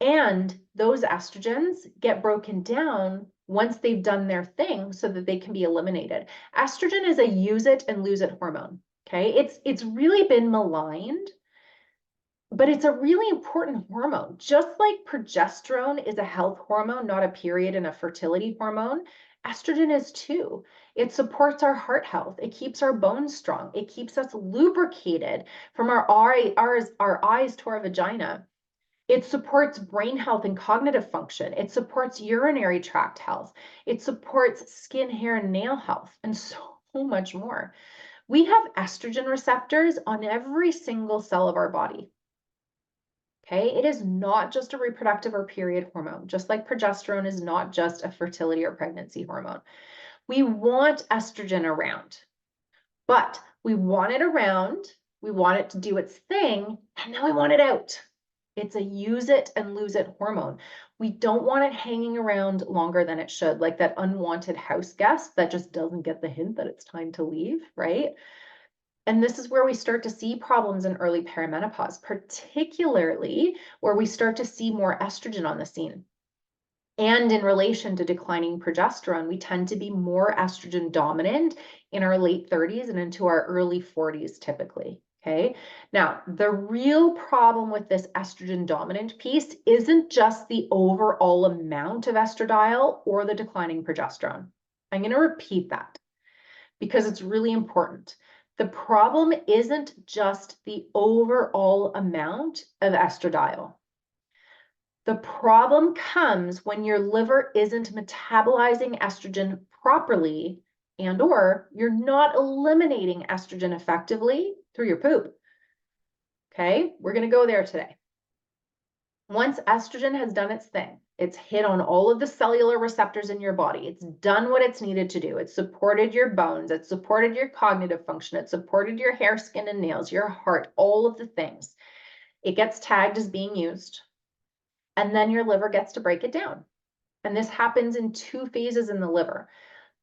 And those estrogens get broken down once they've done their thing so that they can be eliminated. Estrogen is a use it and lose it hormone. Okay, it's really been maligned, but it's a really important hormone. Just like progesterone is a health hormone, not a period and a fertility hormone, estrogen is too. It supports our heart health. It keeps our bones strong. It keeps us lubricated from our eyes to our vagina. It supports brain health and cognitive function. It supports urinary tract health. It supports skin, hair, and nail health, and so much more. We have estrogen receptors on every single cell of our body. Okay, it is not just a reproductive or period hormone, just like progesterone is not just a fertility or pregnancy hormone. We want estrogen around, but we want it around, we want it to do its thing, and then we want it out. It's a use it and lose it hormone. We don't want it hanging around longer than it should, like that unwanted house guest that just doesn't get the hint that it's time to leave, right? And this is where we start to see problems in early perimenopause, particularly where we start to see more estrogen on the scene. And in relation to declining progesterone, we tend to be more estrogen dominant in our late 30s and into our early 40s typically. Okay. Now, the real problem with this estrogen dominant piece isn't just the overall amount of estradiol or the declining progesterone. I'm going to repeat that because it's really important. The problem isn't just the overall amount of estradiol. The problem comes when your liver isn't metabolizing estrogen properly and/or you're not eliminating estrogen effectively through your poop. Okay, we're going to go there today. Once estrogen has done its thing, it's hit on all of the cellular receptors in your body. It's done what it's needed to do. It's supported your bones. It's supported your cognitive function. It supported your hair, skin, and nails, your heart, all of the things. It gets tagged as being used. And then your liver gets to break it down. And this happens in two phases in the liver.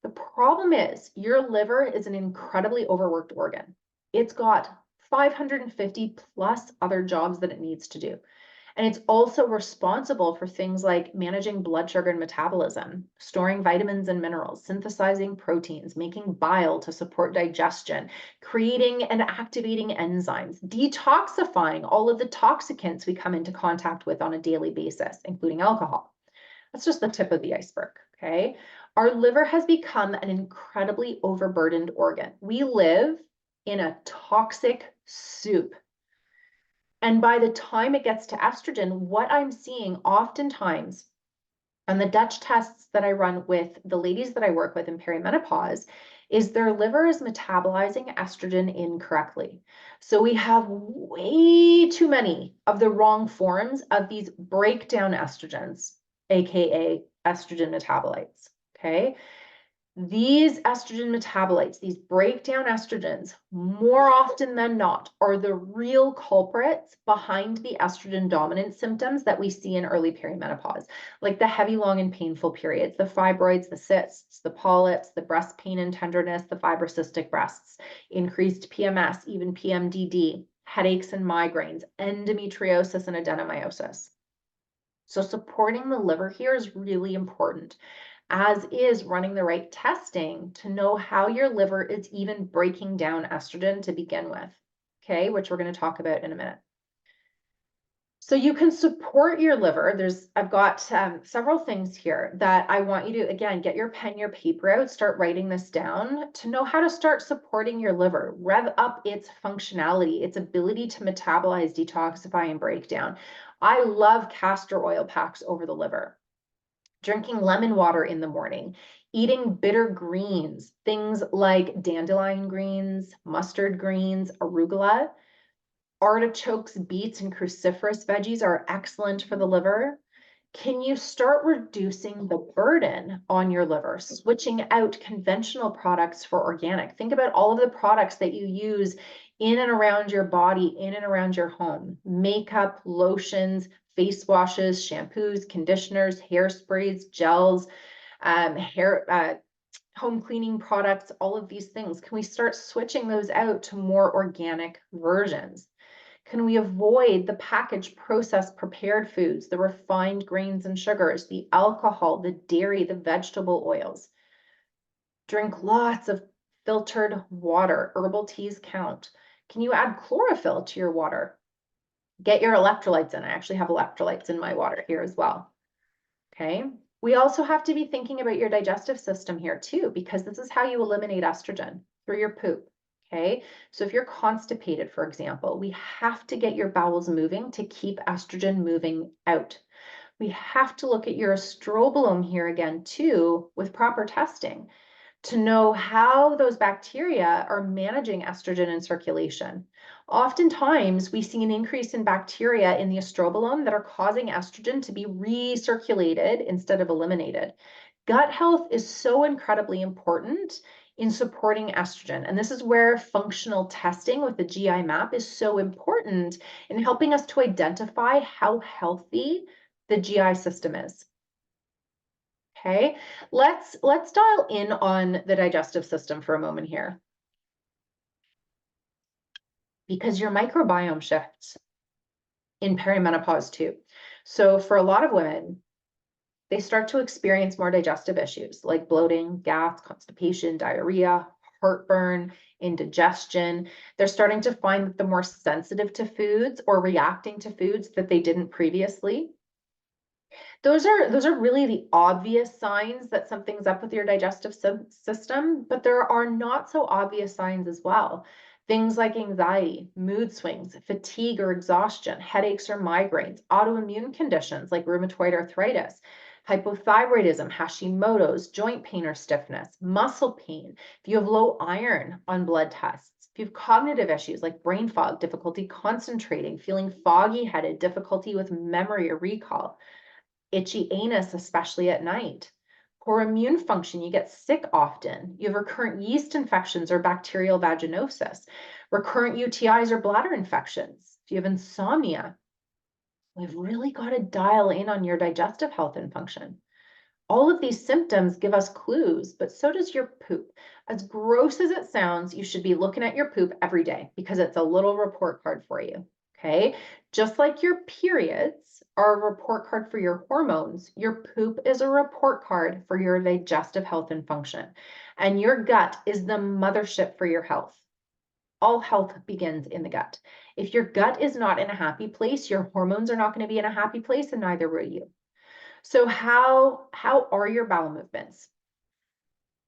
The problem is your liver is an incredibly overworked organ. It's got 550 plus other jobs that it needs to do. And it's also responsible for things like managing blood sugar and metabolism, storing vitamins and minerals, synthesizing proteins, making bile to support digestion, creating and activating enzymes, detoxifying all of the toxicants we come into contact with on a daily basis, including alcohol. That's just the tip of the iceberg, okay? Our liver has become an incredibly overburdened organ. We live in a toxic soup. And by the time it gets to estrogen, what I'm seeing oftentimes on the Dutch tests that I run with the ladies that I work with in perimenopause is their liver is metabolizing estrogen incorrectly. So we have way too many of the wrong forms of these breakdown estrogens, AKA estrogen metabolites, okay? These estrogen metabolites, these breakdown estrogens, more often than not, are the real culprits behind the estrogen dominant symptoms that we see in early perimenopause, like the heavy, long, and painful periods, the fibroids, the cysts, the polyps, the breast pain and tenderness, the fibrocystic breasts, increased PMS, even PMDD, headaches and migraines, endometriosis and adenomyosis. So supporting the liver here is really important, as is running the right testing to know how your liver is even breaking down estrogen to begin with, okay, which we're going to talk about in a minute. So you can support your liver. I've got several things here that I want you to, again, get your pen, your paper out, start writing this down to know how to start supporting your liver, rev up its functionality, its ability to metabolize, detoxify, and break down. I love castor oil packs over the liver. Drinking lemon water in the morning, eating bitter greens, things like dandelion greens, mustard greens, arugula. Artichokes, beets, and cruciferous veggies are excellent for the liver. Can you start reducing the burden on your liver, switching out conventional products for organic? Think about all of the products that you use in and around your body, in and around your home. Makeup, lotions, face washes, shampoos, conditioners, hairsprays, gels, home cleaning products, all of these things. Can we start switching those out to more organic versions? Can we avoid the packaged, processed, prepared foods, the refined grains and sugars, the alcohol, the dairy, the vegetable oils? Drink lots of filtered water. Herbal teas count. Can you add chlorophyll to your water? Get your electrolytes in. I actually have electrolytes in my water here as well. Okay. We also have to be thinking about your digestive system here too, because this is how you eliminate estrogen, through your poop. Okay. So if you're constipated, for example, we have to get your bowels moving to keep estrogen moving out. We have to look at your estrobolome here again too, with proper testing, to know how those bacteria are managing estrogen in circulation. Oftentimes, we see an increase in bacteria in the estrobolome that are causing estrogen to be recirculated instead of eliminated. Gut health is so incredibly important in supporting estrogen. And this is where functional testing with the GI map is so important in helping us to identify how healthy the GI system is. Okay, let's dial in on the digestive system for a moment here, because your microbiome shifts in perimenopause too. So for a lot of women, they start to experience more digestive issues like bloating, gas, constipation, diarrhea, heartburn, indigestion. They're starting to find that they're more sensitive to foods or reacting to foods that they didn't previously. Those are really the obvious signs that something's up with your digestive system, but there are not so obvious signs as well. Things like anxiety, mood swings, fatigue or exhaustion, headaches or migraines, autoimmune conditions like rheumatoid arthritis, hypothyroidism, Hashimoto's, joint pain or stiffness, muscle pain, if you have low iron on blood tests, if you have cognitive issues like brain fog, difficulty concentrating, feeling foggy headed, difficulty with memory or recall, itchy anus, especially at night. Poor immune function, you get sick often. You have recurrent yeast infections or bacterial vaginosis, recurrent UTIs or bladder infections. If you have insomnia, we've really got to dial in on your digestive health and function. All of these symptoms give us clues, but so does your poop. As gross as it sounds, you should be looking at your poop every day because it's a little report card for you. Okay. Just like your periods are a report card for your hormones, your poop is a report card for your digestive health and function. And your gut is the mothership for your health. All health begins in the gut. If your gut is not in a happy place, your hormones are not going to be in a happy place, and neither will you. So how are your bowel movements?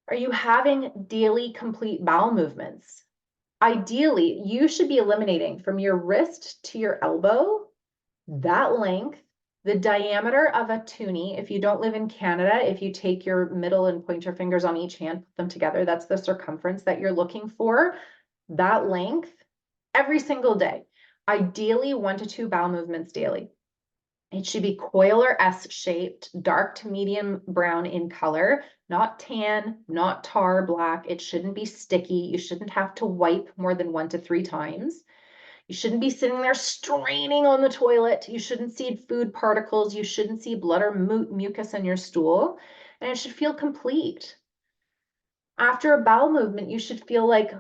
Are you having daily complete bowel movements? Ideally, you should be eliminating from your wrist to your elbow, that length, the diameter of a toonie. If you don't live in Canada, if you take your middle and pointer fingers on each hand, put them together, that's the circumference that you're looking for, that length, every single day. Ideally, 1 to 2 bowel movements daily. It should be coil or S-shaped, dark to medium brown in color, not tan, not tar black. It shouldn't be sticky. You shouldn't have to wipe more than 1 to 3 times. You shouldn't be sitting there straining on the toilet. You shouldn't see food particles. You shouldn't see blood or mucus in your stool. And it should feel complete. After a bowel movement, you should feel like,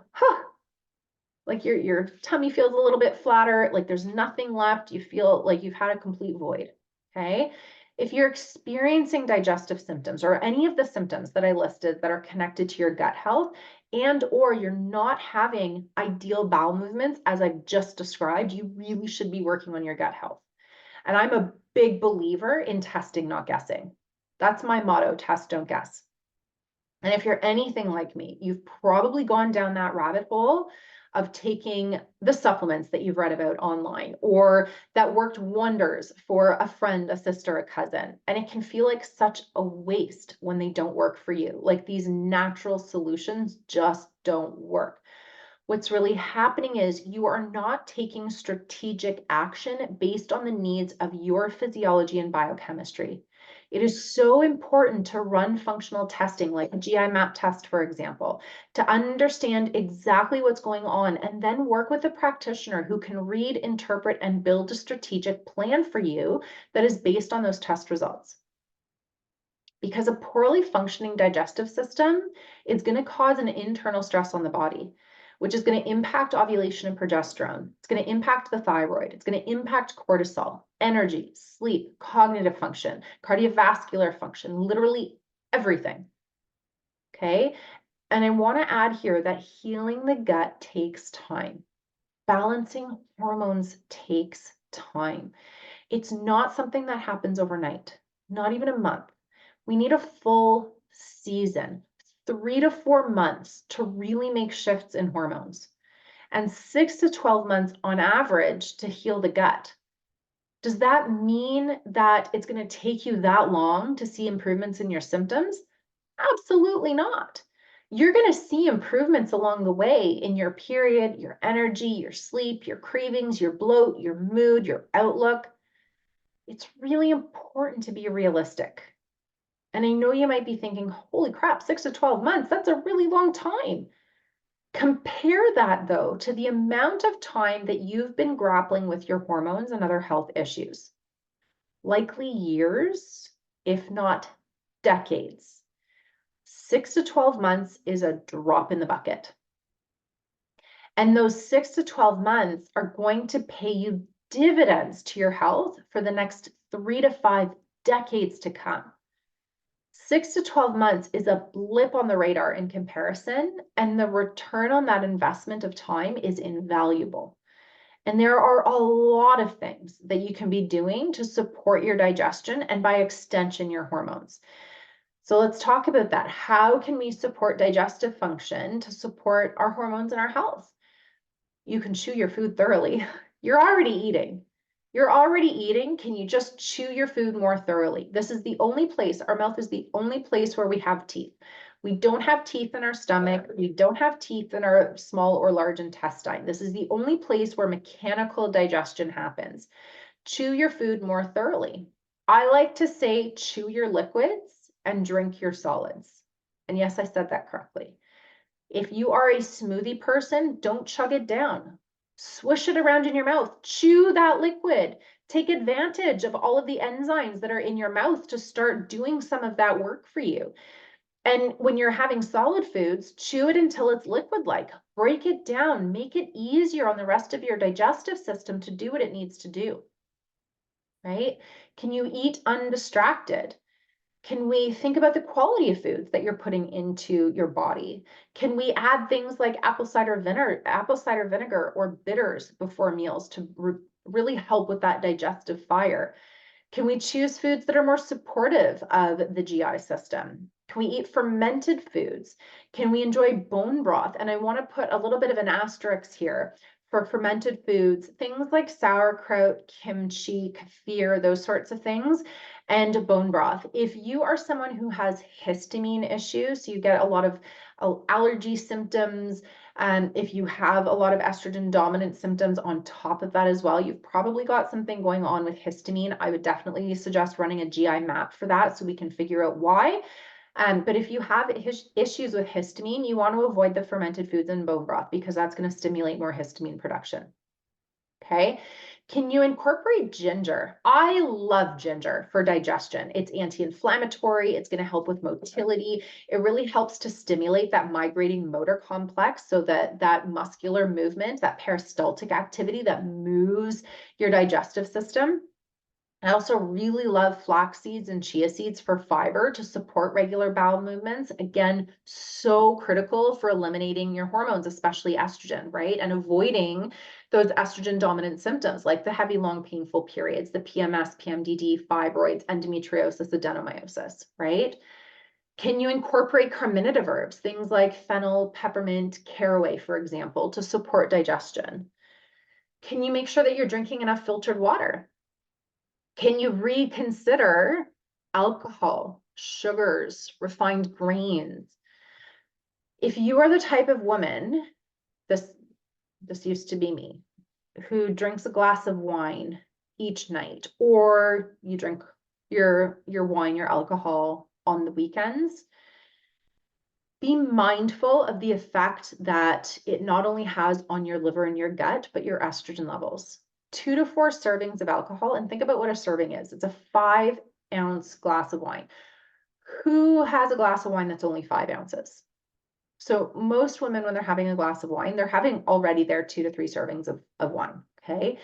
like your tummy feels a little bit flatter, like there's nothing left. You feel like you've had a complete void. Okay. If you're experiencing digestive symptoms or any of the symptoms that I listed that are connected to your gut health, and or you're not having ideal bowel movements as I've just described, you really should be working on your gut health. And I'm a big believer in testing, not guessing. That's my motto: test, don't guess. And if you're anything like me, you've probably gone down that rabbit hole of taking the supplements that you've read about online or that worked wonders for a friend, a sister, a cousin. And it can feel like such a waste when they don't work for you. Like these natural solutions just don't work. What's really happening is you are not taking strategic action based on the needs of your physiology and biochemistry. It is so important to run functional testing, like a GI map test, for example, to understand exactly what's going on and then work with a practitioner who can read, interpret, and build a strategic plan for you that is based on those test results. Because a poorly functioning digestive system is going to cause an internal stress on the body, which is going to impact ovulation and progesterone. It's going to impact the thyroid. It's going to impact cortisol, energy, sleep, cognitive function, cardiovascular function, literally everything. Okay. And I want to add here that healing the gut takes time. Balancing hormones takes time. It's not something that happens overnight, not even a month. We need a full season, 3 to 4 months to really make shifts in hormones, and 6 to 12 months on average to heal the gut. Does that mean that it's going to take you that long to see improvements in your symptoms? Absolutely not. You're going to see improvements along the way in your period, your energy, your sleep, your cravings, your bloat, your mood, your outlook. It's really important to be realistic. And I know you might be thinking, holy crap, 6 to 12 months, that's a really long time. Compare that, though, to the amount of time that you've been grappling with your hormones and other health issues. Likely years, if not decades. 6 to 12 months is a drop in the bucket. And those 6 to 12 months are going to pay you dividends to your health for the next 3 to 5 decades to come. 6 to 12 months is a blip on the radar in comparison, and the return on that investment of time is invaluable. And there are a lot of things that you can be doing to support your digestion and, by extension, your hormones. So let's talk about that. How can we support digestive function to support our hormones and our health? You can chew your food thoroughly. You're already eating. You're already eating. Can you just chew your food more thoroughly? This is the only place, our mouth is the only place where we have teeth. We don't have teeth in our stomach. We don't have teeth in our small or large intestine. This is the only place where mechanical digestion happens. Chew your food more thoroughly. I like to say chew your liquids and drink your solids. And yes, I said that correctly. If you are a smoothie person, don't chug it down. Swish it around in your mouth. Chew that liquid. Take advantage of all of the enzymes that are in your mouth to start doing some of that work for you. And when you're having solid foods, chew it until it's liquid-like. Break it down. Make it easier on the rest of your digestive system to do what it needs to do. Right? Can you eat undistracted? Can we think about the quality of foods that you're putting into your body? Can we add things like apple cider vinegar or bitters before meals to really help with that digestive fire? Can we choose foods that are more supportive of the GI system? Can we eat fermented foods? Can we enjoy bone broth? And I want to put a little bit of an asterisk here for fermented foods, things like sauerkraut, kimchi, kefir, those sorts of things, and bone broth. If you are someone who has histamine issues, so you get a lot of allergy symptoms, if you have a lot of estrogen dominant symptoms on top of that as well, you've probably got something going on with histamine. I would definitely suggest running a GI map for that so we can figure out why. But if you have issues with histamine, you want to avoid the fermented foods and bone broth because that's going to stimulate more histamine production. Okay. Can you incorporate ginger? I love ginger for digestion. It's anti-inflammatory. It's going to help with motility. It really helps to stimulate that migrating motor complex so that muscular movement, that peristaltic activity that moves your digestive system. I also really love flax seeds and chia seeds for fiber to support regular bowel movements. Again, so critical for eliminating your hormones, especially estrogen, right? And avoiding those estrogen dominant symptoms like the heavy, long, painful periods, the PMS, PMDD, fibroids, endometriosis, adenomyosis, right? Can you incorporate carminative herbs, things like fennel, peppermint, caraway, for example, to support digestion? Can you make sure that you're drinking enough filtered water? Can you reconsider alcohol, sugars, refined grains? If you are the type of woman, this this used to be me, who drinks a glass of wine each night, or you drink your wine, your alcohol on the weekends, be mindful of the effect that it not only has on your liver and your gut, but your estrogen levels. 2 to 4 servings of alcohol, and think about what a serving is. It's a 5-ounce glass of wine. Who has a glass of wine that's only 5 ounces? So most women, when they're having a glass of wine, they're having already their 2 to 3 servings of wine, okay?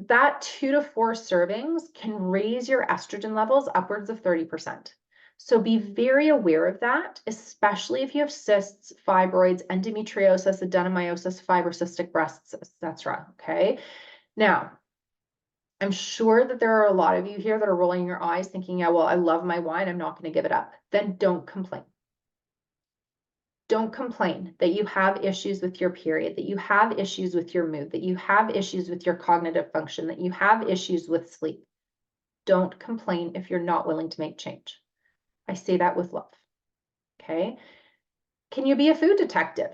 That 2 to 4 servings can raise your estrogen levels upwards of 30%. So be very aware of that, especially if you have cysts, fibroids, endometriosis, adenomyosis, fibrocystic breasts, etc. Okay. Now, I'm sure that there are a lot of you here that are rolling your eyes thinking, yeah, well, I love my wine, I'm not going to give it up. Then don't complain. Don't complain that you have issues with your period, that you have issues with your mood, that you have issues with your cognitive function, that you have issues with sleep. Don't complain if you're not willing to make change. I say that with love. Okay. Can you be a food detective?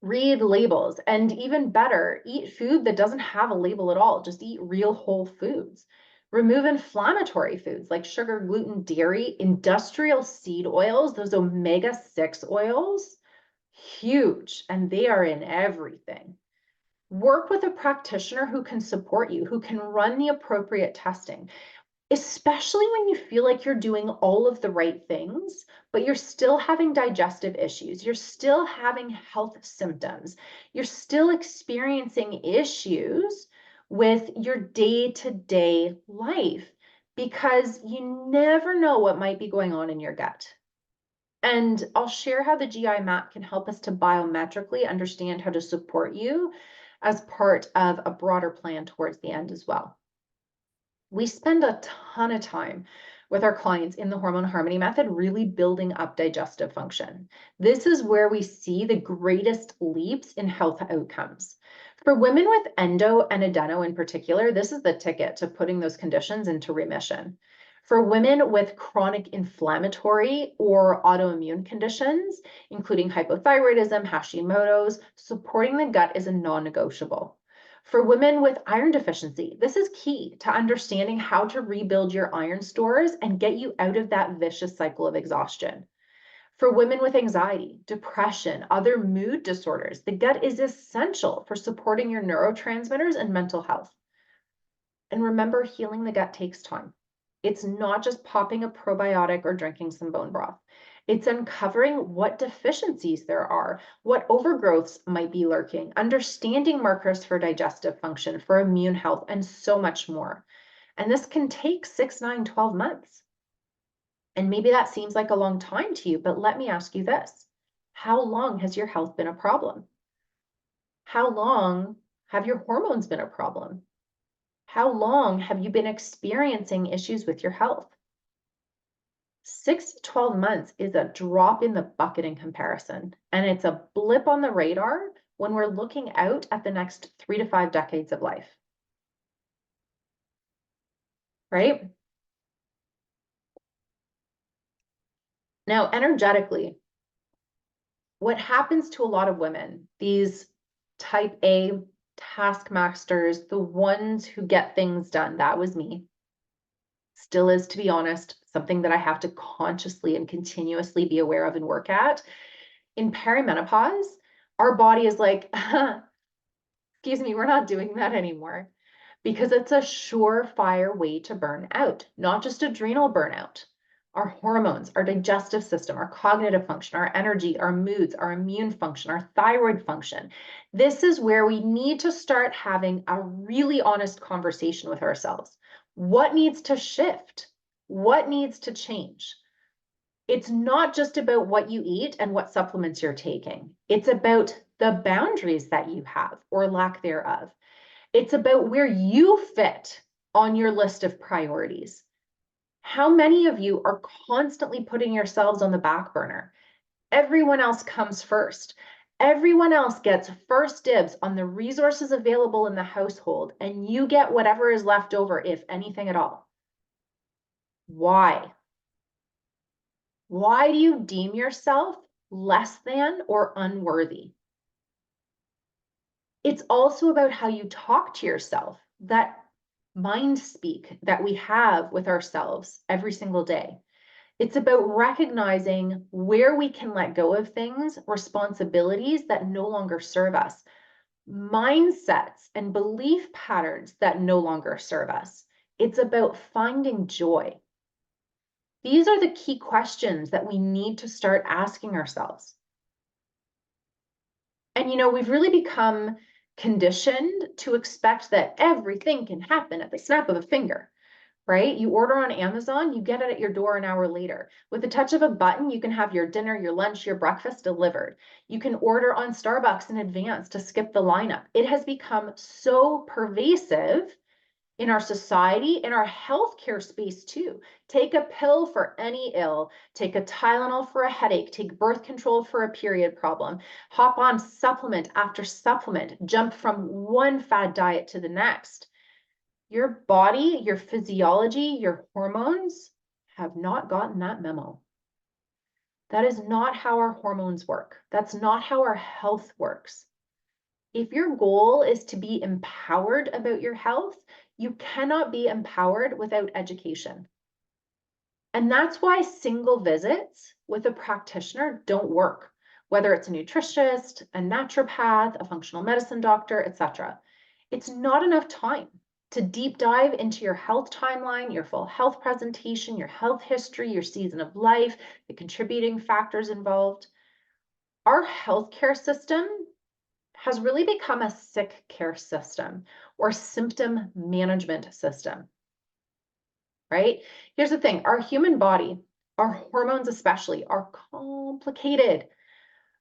Read labels, and even better, eat food that doesn't have a label at all. Just eat real whole foods. Remove inflammatory foods like sugar, gluten, dairy, industrial seed oils, those omega-6 oils, huge, and they are in everything. Work with a practitioner who can support you, who can run the appropriate testing, especially when you feel like you're doing all of the right things, but you're still having digestive issues, you're still having health symptoms, you're still experiencing issues with your day-to-day life, because you never know what might be going on in your gut. And I'll share how the GI map can help us to biometrically understand how to support you as part of a broader plan towards the end as well. We spend a ton of time with our clients in the Hormone Harmony method, really building up digestive function. This is where we see the greatest leaps in health outcomes. For women with endo and adeno in particular, this is the ticket to putting those conditions into remission. For women with chronic inflammatory or autoimmune conditions, including hypothyroidism, Hashimoto's, supporting the gut is a non-negotiable. For women with iron deficiency, this is key to understanding how to rebuild your iron stores and get you out of that vicious cycle of exhaustion. For women with anxiety, depression, other mood disorders, the gut is essential for supporting your neurotransmitters and mental health. And remember, healing the gut takes time. It's not just popping a probiotic or drinking some bone broth. It's uncovering what deficiencies there are, what overgrowths might be lurking, understanding markers for digestive function, for immune health, and so much more. And this can take 6, 9, 12 months. And maybe that seems like a long time to you, but let me ask you this. How long has your health been a problem? How long have your hormones been a problem? How long have you been experiencing issues with your health? 6 to 12 months is a drop in the bucket in comparison, and it's a blip on the radar when we're looking out at the next 3 to 5 decades of life. Right? Now, energetically, what happens to a lot of women, these type A taskmasters, the ones who get things done, that was me, still is, to be honest, something that I have to consciously and continuously be aware of and work at. In perimenopause, our body is like, excuse me, we're not doing that anymore, because it's a surefire way to burn out, not just adrenal burnout. Our hormones, our digestive system, our cognitive function, our energy, our moods, our immune function, our thyroid function. This is where we need to start having a really honest conversation with ourselves. What needs to shift? What needs to change? It's not just about what you eat and what supplements you're taking. It's about the boundaries that you have or lack thereof. It's about where you fit on your list of priorities. How many of you are constantly putting yourselves on the back burner? Everyone else comes first. Everyone else gets first dibs on the resources available in the household, and you get whatever is left over, if anything at all. Why? Why do you deem yourself less than or unworthy? It's also about how you talk to yourself, that mind speak that we have with ourselves every single day. It's about recognizing where we can let go of things, responsibilities that no longer serve us, mindsets and belief patterns that no longer serve us. It's about finding joy. These are the key questions that we need to start asking ourselves. And we've really become conditioned to expect that everything can happen at the snap of a finger, right? You order on Amazon, you get it at your door an hour later. With the touch of a button, you can have your dinner, your lunch, your breakfast delivered. You can order on Starbucks in advance to skip the lineup. It has become so pervasive in our society, in our healthcare space too. Take a pill for any ill, take a Tylenol for a headache, take birth control for a period problem, hop on supplement after supplement, jump from one fad diet to the next. Your body, your physiology, your hormones have not gotten that memo. That is not how our hormones work. That's not how our health works. If your goal is to be empowered about your health, you cannot be empowered without education. And that's why single visits with a practitioner don't work, whether it's a nutritionist, a naturopath, a functional medicine doctor, etc. It's not enough time to deep dive into your health timeline, your full health presentation, your health history, your season of life, the contributing factors involved. Our healthcare system has really become a sick care system or symptom management system, right? Here's the thing, our human body, our hormones especially, are complicated.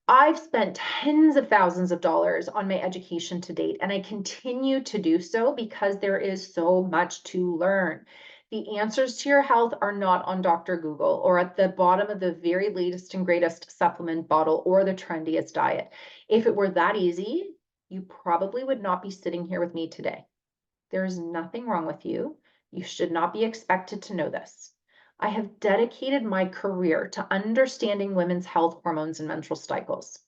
I've spent tens of thousands of dollars on my education to date, and I continue to do so because there is so much to learn. The answers to your health are not on Dr. Google or at the bottom of the very latest and greatest supplement bottle or the trendiest diet. If it were that easy, you probably would not be sitting here with me today. There is nothing wrong with you. You should not be expected to know this. I have dedicated my career to understanding women's health, hormones, and menstrual cycles.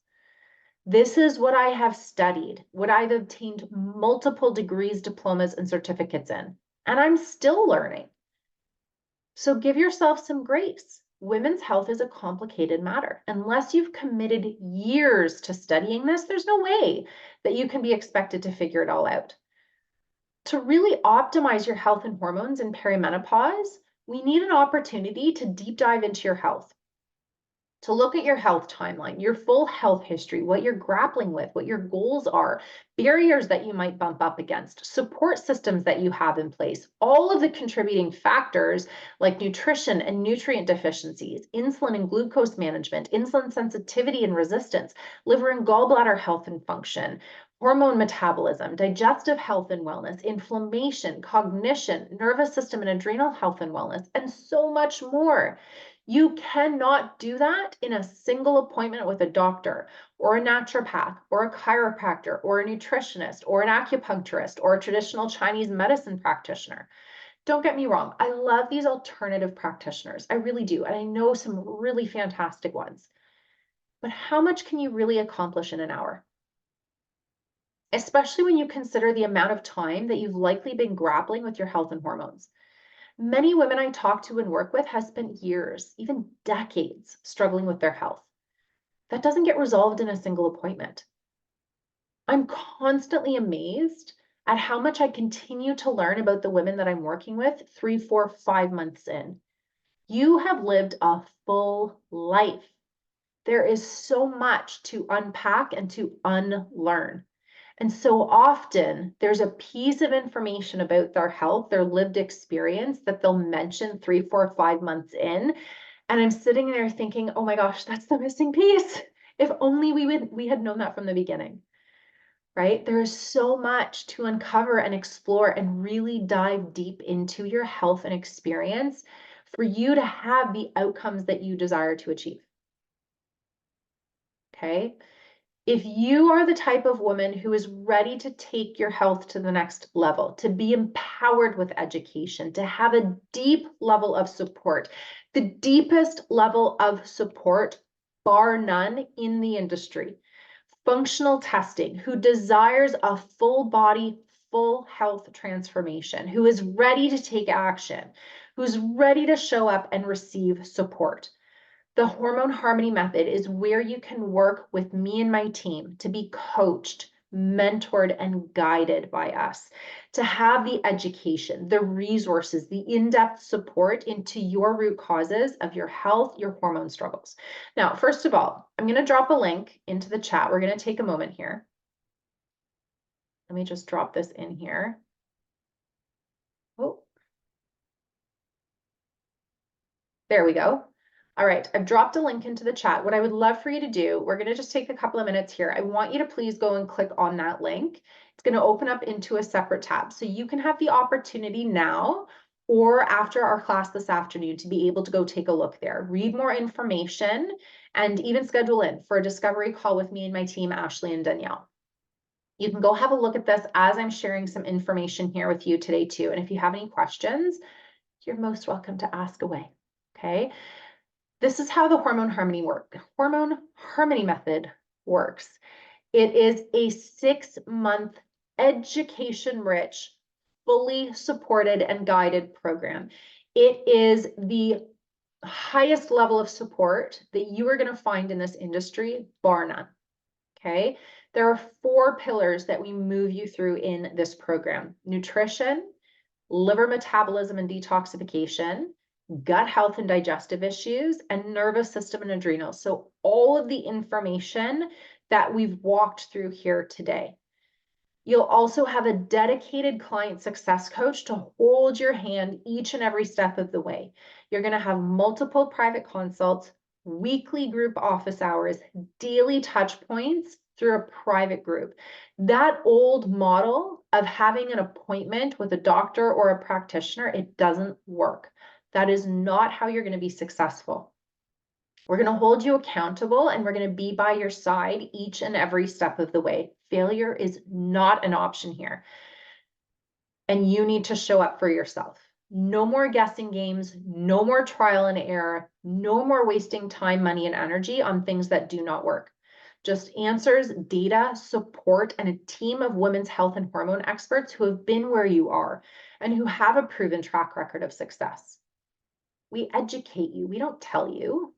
This is what I have studied, what I've obtained multiple degrees, diplomas, and certificates in, and I'm still learning. So give yourself some grace. Women's health is a complicated matter. Unless you've committed years to studying this, there's no way that you can be expected to figure it all out. To really optimize your health and hormones in perimenopause, we need an opportunity to deep dive into your health, to look at your health timeline, your full health history, what you're grappling with, what your goals are, barriers that you might bump up against, support systems that you have in place, all of the contributing factors like nutrition and nutrient deficiencies, insulin and glucose management, insulin sensitivity and resistance, liver and gallbladder health and function, hormone metabolism, digestive health and wellness, inflammation, cognition, nervous system and adrenal health and wellness, and so much more. You cannot do that in a single appointment with a doctor or a naturopath or a chiropractor or a nutritionist or an acupuncturist or a traditional Chinese medicine practitioner. Don't get me wrong, I love these alternative practitioners. I really do. And I know some really fantastic ones. But how much can you really accomplish in an hour? Especially when you consider the amount of time that you've likely been grappling with your health and hormones. Many women I talk to and work with have spent years, even decades, struggling with their health. That doesn't get resolved in a single appointment. I'm constantly amazed at how much I continue to learn about the women that I'm working with 3, 4, 5 months in. You have lived a full life. There is so much to unpack and to unlearn. And so often there's a piece of information about their health, their lived experience that they'll mention 3, 4, 5 months in. And I'm sitting there thinking, oh my gosh, that's the missing piece. If only we had known that from the beginning, right? There is so much to uncover and explore and really dive deep into your health and experience for you to have the outcomes that you desire to achieve. Okay. If you are the type of woman who is ready to take your health to the next level, to be empowered with education, to have a deep level of support, the deepest level of support, bar none, in the industry, functional testing, who desires a full body, full health transformation, who is ready to take action, who's ready to show up and receive support. The Hormone Harmony Method is where you can work with me and my team to be coached, mentored, and guided by us, to have the education, the resources, the in-depth support into your root causes of your health, your hormone struggles. Now, first of all, I'm going to drop a link into the chat. We're going to take a moment here. Let me just drop this in here. Oh, there we go. All right, I've dropped a link into the chat. What I would love for you to do, we're going to just take a couple of minutes here. I want you to please go and click on that link. It's going to open up into a separate tab. So you can have the opportunity now or after our class this afternoon to be able to go take a look there, read more information, and even schedule in for a discovery call with me and my team, Ashley and Danielle. You can go have a look at this as I'm sharing some information here with you today too. And if you have any questions, you're most welcome to ask away, okay? This is how the Hormone Harmony Method works. It is a 6-month education-rich, fully supported and guided program. It is the highest level of support that you are going to find in this industry, bar none. Okay. There are 4 pillars that we move you through in this program: nutrition, liver metabolism and detoxification, gut health and digestive issues, and nervous system and adrenals. So all of the information that we've walked through here today. You'll also have a dedicated client success coach to hold your hand each and every step of the way. You're going to have multiple private consults, weekly group office hours, daily touch points through a private group. That old model of having an appointment with a doctor or a practitioner, it doesn't work. That is not how you're going to be successful. We're going to hold you accountable and we're going to be by your side each and every step of the way. Failure is not an option here. And you need to show up for yourself. No more guessing games, no more trial and error, no more wasting time, money, and energy on things that do not work. Just answers, data, support, and a team of women's health and hormone experts who have been where you are and who have a proven track record of success. We educate you, we don't tell you.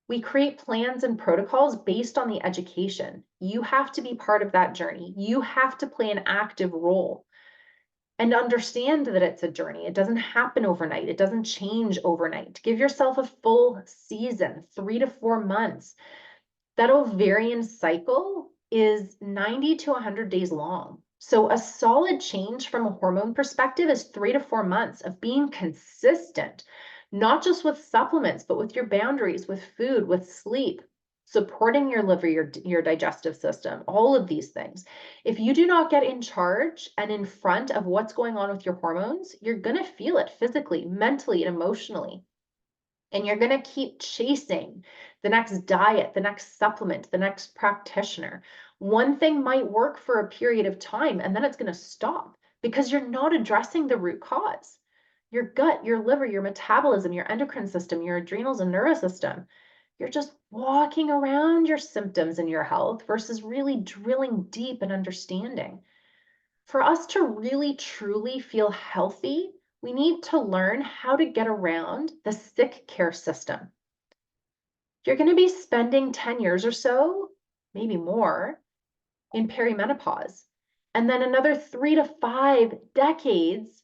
We create plans and protocols based on the education. You have to be part of that journey. You have to play an active role and understand that it's a journey. It doesn't happen overnight. It doesn't change overnight. Give yourself a full season, 3 to 4 months. That ovarian cycle is 90 to 100 days long. So a solid change from a hormone perspective is 3 to 4 months of being consistent, not just with supplements, but with your boundaries, with food, with sleep, supporting your liver, your digestive system, all of these things. If you do not get in charge and in front of what's going on with your hormones, you're going to feel it physically, mentally, and emotionally. And you're going to keep chasing the next diet, the next supplement, the next practitioner. One thing might work for a period of time, and then it's going to stop because you're not addressing the root cause. Your gut, your liver, your metabolism, your endocrine system, your adrenals and nervous system. You're just walking around your symptoms and your health versus really drilling deep and understanding. For us to really, truly feel healthy, we need to learn how to get around the sick care system. You're going to be spending 10 years or so, maybe more, in perimenopause, and then another 3 to 5 decades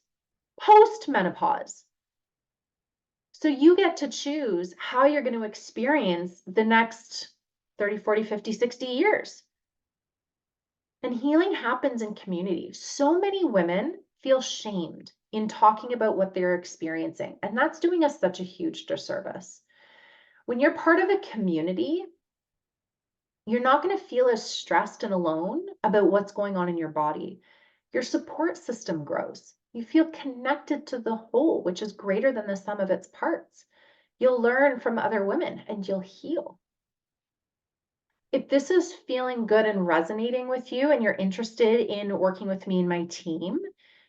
post-menopause. So you get to choose how you're going to experience the next 30, 40, 50, 60 years. And healing happens in community. So many women feel shamed in talking about what they're experiencing, and that's doing us such a huge disservice. When you're part of a community, you're not going to feel as stressed and alone about what's going on in your body. Your support system grows. You feel connected to the whole, which is greater than the sum of its parts. You'll learn from other women and you'll heal. If this is feeling good and resonating with you and you're interested in working with me and my team,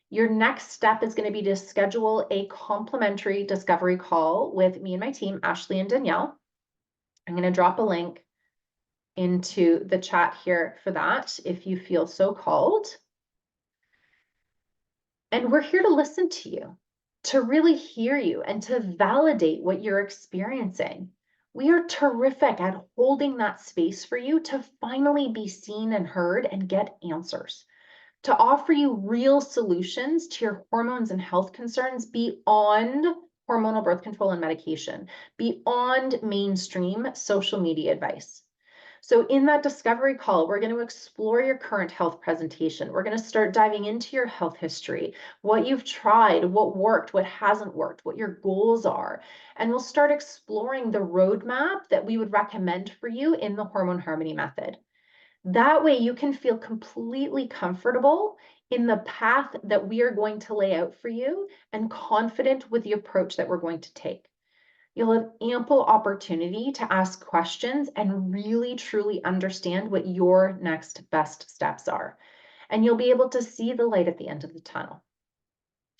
your next step is going to be to schedule a complimentary discovery call with me and my team, Ashley and Danielle. I'm going to drop a link into the chat here for that if you feel so called. And we're here to listen to you, to really hear you, and to validate what you're experiencing. We are terrific at holding that space for you to finally be seen and heard and get answers, to offer you real solutions to your hormones and health concerns beyond hormonal birth control and medication, beyond mainstream social media advice. So in that discovery call, we're going to explore your current health presentation. We're going to start diving into your health history, what you've tried, what worked, what hasn't worked, what your goals are. And we'll start exploring the roadmap that we would recommend for you in the Hormone Harmony method. That way you can feel completely comfortable in the path that we are going to lay out for you and confident with the approach that we're going to take. You'll have ample opportunity to ask questions and really truly understand what your next best steps are. And you'll be able to see the light at the end of the tunnel.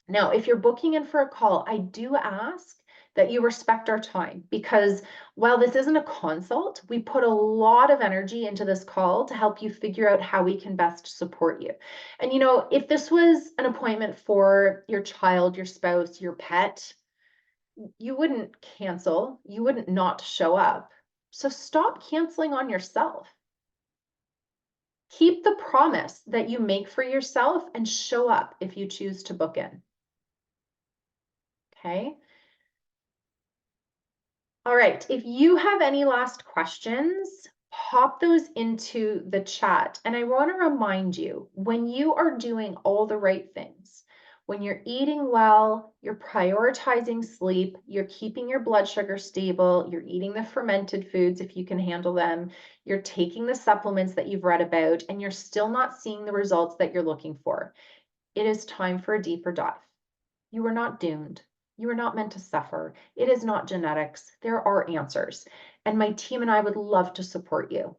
Now, if you're booking in for a call, I do ask that you respect our time, because while this isn't a consult, we put a lot of energy into this call to help you figure out how we can best support you. And if this was an appointment for your child, your spouse, your pet, you wouldn't cancel, you wouldn't not show up. So stop canceling on yourself. Keep the promise that you make for yourself and show up if you choose to book in. Okay. All right. If you have any last questions, pop those into the chat. And I want to remind you, when you are doing all the right things, when you're eating well, you're prioritizing sleep, you're keeping your blood sugar stable, you're eating the fermented foods if you can handle them, you're taking the supplements that you've read about, and you're still not seeing the results that you're looking for, it is time for a deeper dive. You are not doomed. You are not meant to suffer. It is not genetics. There are answers. And my team and I would love to support you.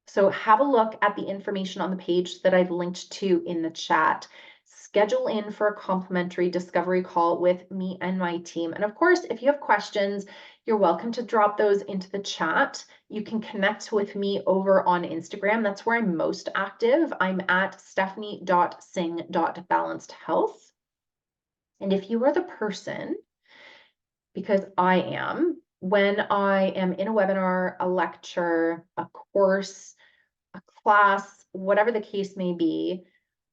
So have a look at the information on the page that I've linked to in the chat. Schedule in for a complimentary discovery call with me and my team. And of course, if you have questions, you're welcome to drop those into the chat. You can connect with me over on Instagram. That's where I'm most active. I'm at stephanie.sing.balancedhealth. And if you are the person, because I am, when I am in a webinar, a lecture, a course, a class, whatever the case may be,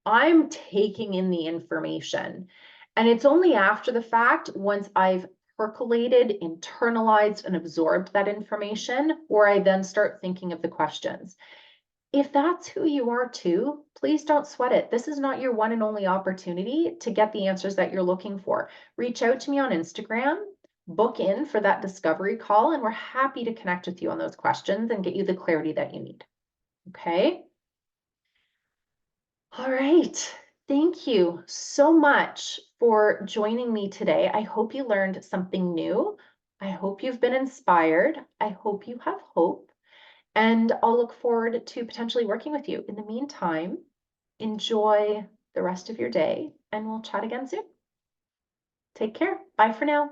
I'm taking in the information. And it's only after the fact, once I've percolated, internalized, and absorbed that information, where I then start thinking of the questions. If that's who you are too, please don't sweat it. This is not your one and only opportunity to get the answers that you're looking for. Reach out to me on Instagram, book in for that discovery call, and we're happy to connect with you on those questions and get you the clarity that you need. Okay? All right. Thank you so much for joining me today. I hope you learned something new. I hope you've been inspired. I hope you have hope. And I'll look forward to potentially working with you. In the meantime, enjoy the rest of your day, and we'll chat again soon. Take care. Bye for now.